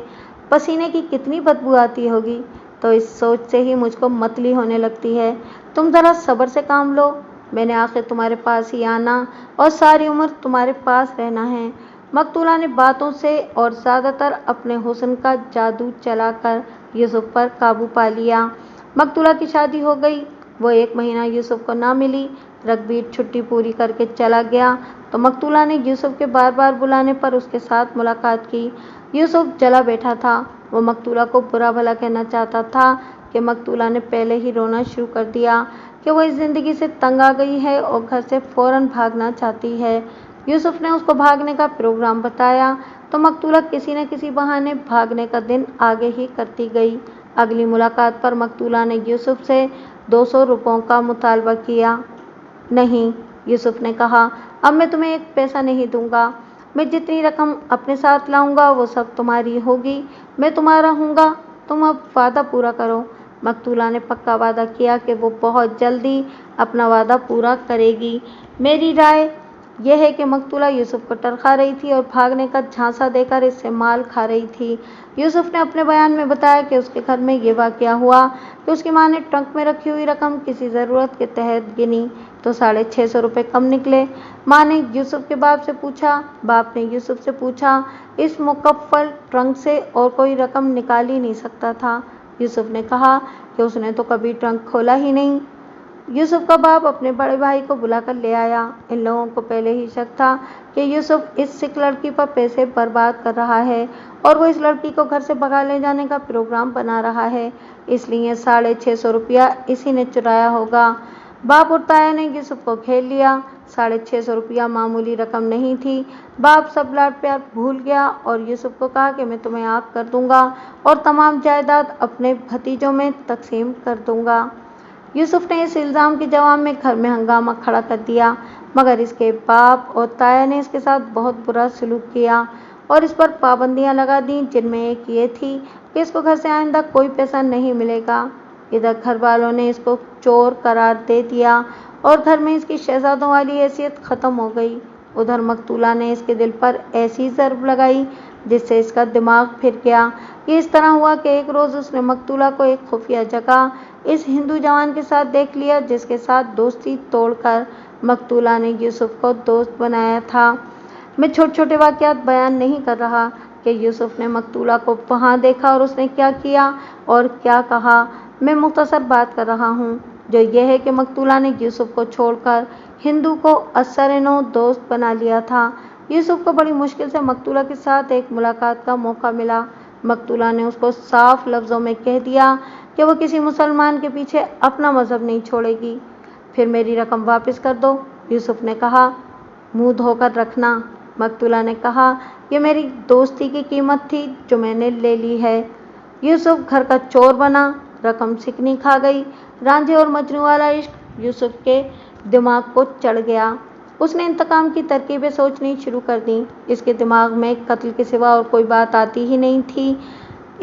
पसीने की कितनी बदबू आती होगी, तो इस सोच से ही मुझको मतली होने लगती है। तुम ज़रा सब्र से काम लो। मैंने आखिर तुम्हारे पास ही आना और सारी उम्र तुम्हारे पास रहना है। मकतूला ने बातों से और ज़्यादातर अपने हुस्न का जादू चलाकर यूसुफ पर काबू पा लिया। मकतूला की शादी हो गई। वो 1 महीना यूसुफ को ना मिली। रघबीर छुट्टी पूरी करके चला गया तो मकतूला ने यूसुफ के बार बार बुलाने पर उसके साथ मुलाकात की। यूसुफ जला बैठा था। वो मकतूला को बुरा भला कहना चाहता था कि मकतूला ने पहले ही रोना शुरू कर दिया कि वो इस ज़िंदगी से तंग आ गई है और घर से फ़ौरन भागना चाहती है। यूसुफ ने उसको भागने का प्रोग्राम बताया तो मकतूला किसी न किसी बहाने भागने का दिन आगे ही करती गई। अगली मुलाकात पर मकतूला ने यूसुफ से 200 रुपयों का मुतालबा किया। नहीं, यूसुफ ने कहा, अब मैं तुम्हें एक पैसा नहीं दूंगा। मैं जितनी रकम अपने साथ लाऊंगा वो सब तुम्हारी होगी। मैं तुम्हारा हूँगा। तुम अब वादा पूरा करो। मकतूला ने पक्का वादा किया कि वो बहुत जल्दी अपना वादा पूरा करेगी। मेरी राय यह है कि मकतूला यूसुफ को टरका रही थी और भागने का झांसा देकर इससे माल खा रही थी। यूसुफ ने अपने बयान में बताया कि उसके घर में ये वाक़या हुआ कि उसकी माँ ने ट्रंक में रखी हुई रकम किसी ज़रूरत के तहत गिनी तो 650 रुपये कम निकले। माँ ने यूसुफ के बाप से पूछा, बाप ने यूसुफ से पूछा, इस मुकफ्फल ट्रंक से और कोई रकम निकाल ही नहीं सकता था। यूसुफ ने कहा कि उसने तो कभी ट्रंक खोला ही नहीं। यूसुफ का बाप अपने बड़े भाई को बुलाकर ले आया। इन लोगों को पहले ही शक था कि यूसुफ इस सिख लड़की पर पैसे बर्बाद कर रहा है और वो इस लड़की को घर से भगा ले जाने का प्रोग्राम बना रहा है, इसलिए 650 रुपया इसी ने चुराया होगा। बाप और ताया ने यूसुफ को घेर लिया। 650 रुपया मामूली रकम नहीं थी। बाप सब लाड प्यार भूल गया और यूसुफ को कहा कि मैं तुम्हें आग कर दूंगा और तमाम जायदाद अपने भतीजों में तकसीम कर दूंगा। यूसुफ ने इस इल्ज़ाम के जवाब में घर में हंगामा खड़ा कर दिया, मगर इसके बाप और ताया ने इसके साथ बहुत बुरा सलूक किया और इस पर पाबंदियां लगा दी, जिनमें एक ये थी कि इसको घर से आइंदा कोई पैसा नहीं मिलेगा। इधर घर वालों ने इसको चोर करार दे दिया और घर में इसकी शहजादों वाली हैसियत ख़त्म हो गई। उधर मकतूला ने इसके दिल पर ऐसी ज़रब लगाई जिससे इसका दिमाग फिर गया। ये इस तरह हुआ कि एक रोज़ उसने मकतूला को एक खुफिया जगह इस हिंदू जवान के साथ देख लिया जिसके साथ दोस्ती तोड़कर मकतूला ने यूसुफ को दोस्त बनाया था। मैं छोटे छोटे वाक़यात बयान नहीं कर रहा कि यूसुफ ने मकतूला को वहाँ देखा और उसने क्या किया और क्या कहा। मैं मुख्तसर बात कर रहा हूँ, जो यह है कि मकतूला ने यूसुफ को छोड़कर हिंदू को असरनो दोस्त बना लिया था। यूसुफ को बड़ी मुश्किल से मकतूला के साथ एक मुलाकात का मौका मिला। मकतूला ने उसको साफ लफ्ज़ों में कह दिया कि वो किसी मुसलमान के पीछे अपना मज़हब नहीं छोड़ेगी। फिर मेरी रकम वापस कर दो, यूसुफ ने कहा। मुंह धोकर रखना, मकतूला ने कहा। ये मेरी दोस्ती की कीमत थी जो मैंने ले ली है। यूसुफ घर का चोर बना। रकम सिकनी खा गई। रांझे और मजनू वाला इश्क यूसुफ के दिमाग को चढ़ गया। उसने इंतकाम की तरकीबें सोचनी शुरू कर दी। इसके दिमाग में कत्ल के सिवा और कोई बात आती ही नहीं थी।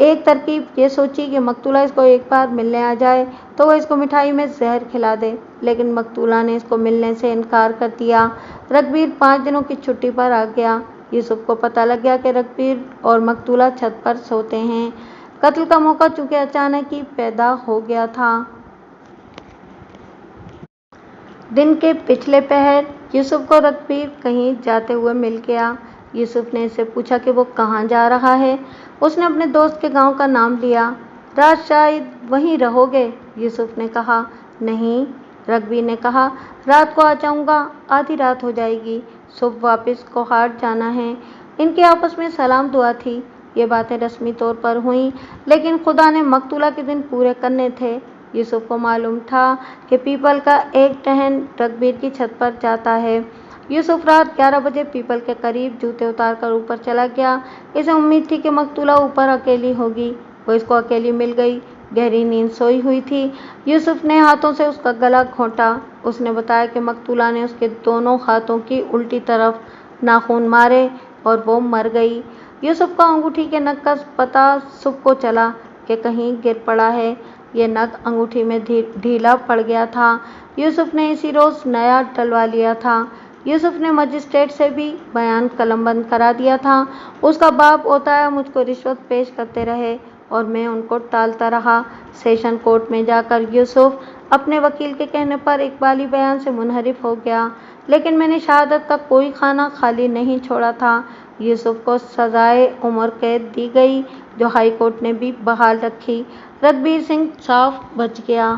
एक तरकीब ये सोची कि मकतूला इसको एक बार मिलने आ जाए तो वह इसको मिठाई में जहर खिला दे, लेकिन मकतूला ने इसको मिलने से इनकार कर दिया। रघबीर 5 दिनों की छुट्टी पर आ गया। यूसुफ को पता लग गया कि रघबीर और मकतूला छत पर सोते हैं। कत्ल का मौका चूंकि अचानक ही पैदा हो गया था। दिन के पिछले पहर यूसुफ को रघबीर कहीं जाते हुए मिल गया। यूसुफ ने इससे पूछा कि वो कहाँ जा रहा है। उसने अपने दोस्त के गांव का नाम लिया। रात शायद वहीं रहोगे? यूसुफ ने कहा। नहीं, रघबीर ने कहा, रात को आ जाऊंगा, आधी रात हो जाएगी, सुबह वापस कोहाट जाना है। इनकी आपस में सलाम दुआ थी। ये बातें रस्मी तौर पर हुई, लेकिन खुदा ने मकतूला के दिन पूरे करने थे। यूसुफ को मालूम था कि पीपल का एक टहन रघबीर की छत पर जाता है। यूसुफ रात 11 बजे पीपल के करीब जूते उतारकर ऊपर चला गया। इसे उम्मीद थी कि मकतूला ऊपर अकेली होगी। वो इसको अकेली मिल गई। गहरी नींद सोई हुई थी। यूसुफ ने हाथों से उसका गला घोंटा। उसने बताया कि मकतूला ने उसके दोनों हाथों की उल्टी तरफ नाखून मारे और वो मर गई। यूसुफ को अंगूठी के नग का पता सुबह को चला कि कहीं गिर पड़ा है। ये नग अंगूठी में ढीला पड़ गया था। यूसुफ ने इसी रोज नया डलवा लिया था। यूसुफ ने मजिस्ट्रेट से भी बयान कलमबंद करा दिया था। उसका बाप ओताया मुझको रिश्वत पेश करते रहे और मैं उनको टालता रहा। सेशन कोर्ट में जाकर यूसुफ अपने वकील के कहने पर इकबाली बयान से मुनहरिफ हो गया, लेकिन मैंने शहादत का कोई खाना खाली नहीं छोड़ा था। यूसुफ को सजाए उम्र कैद दी गई, जो हाई कोर्ट ने भी बहाल रखी। रघबीर सिंह साफ बच गया।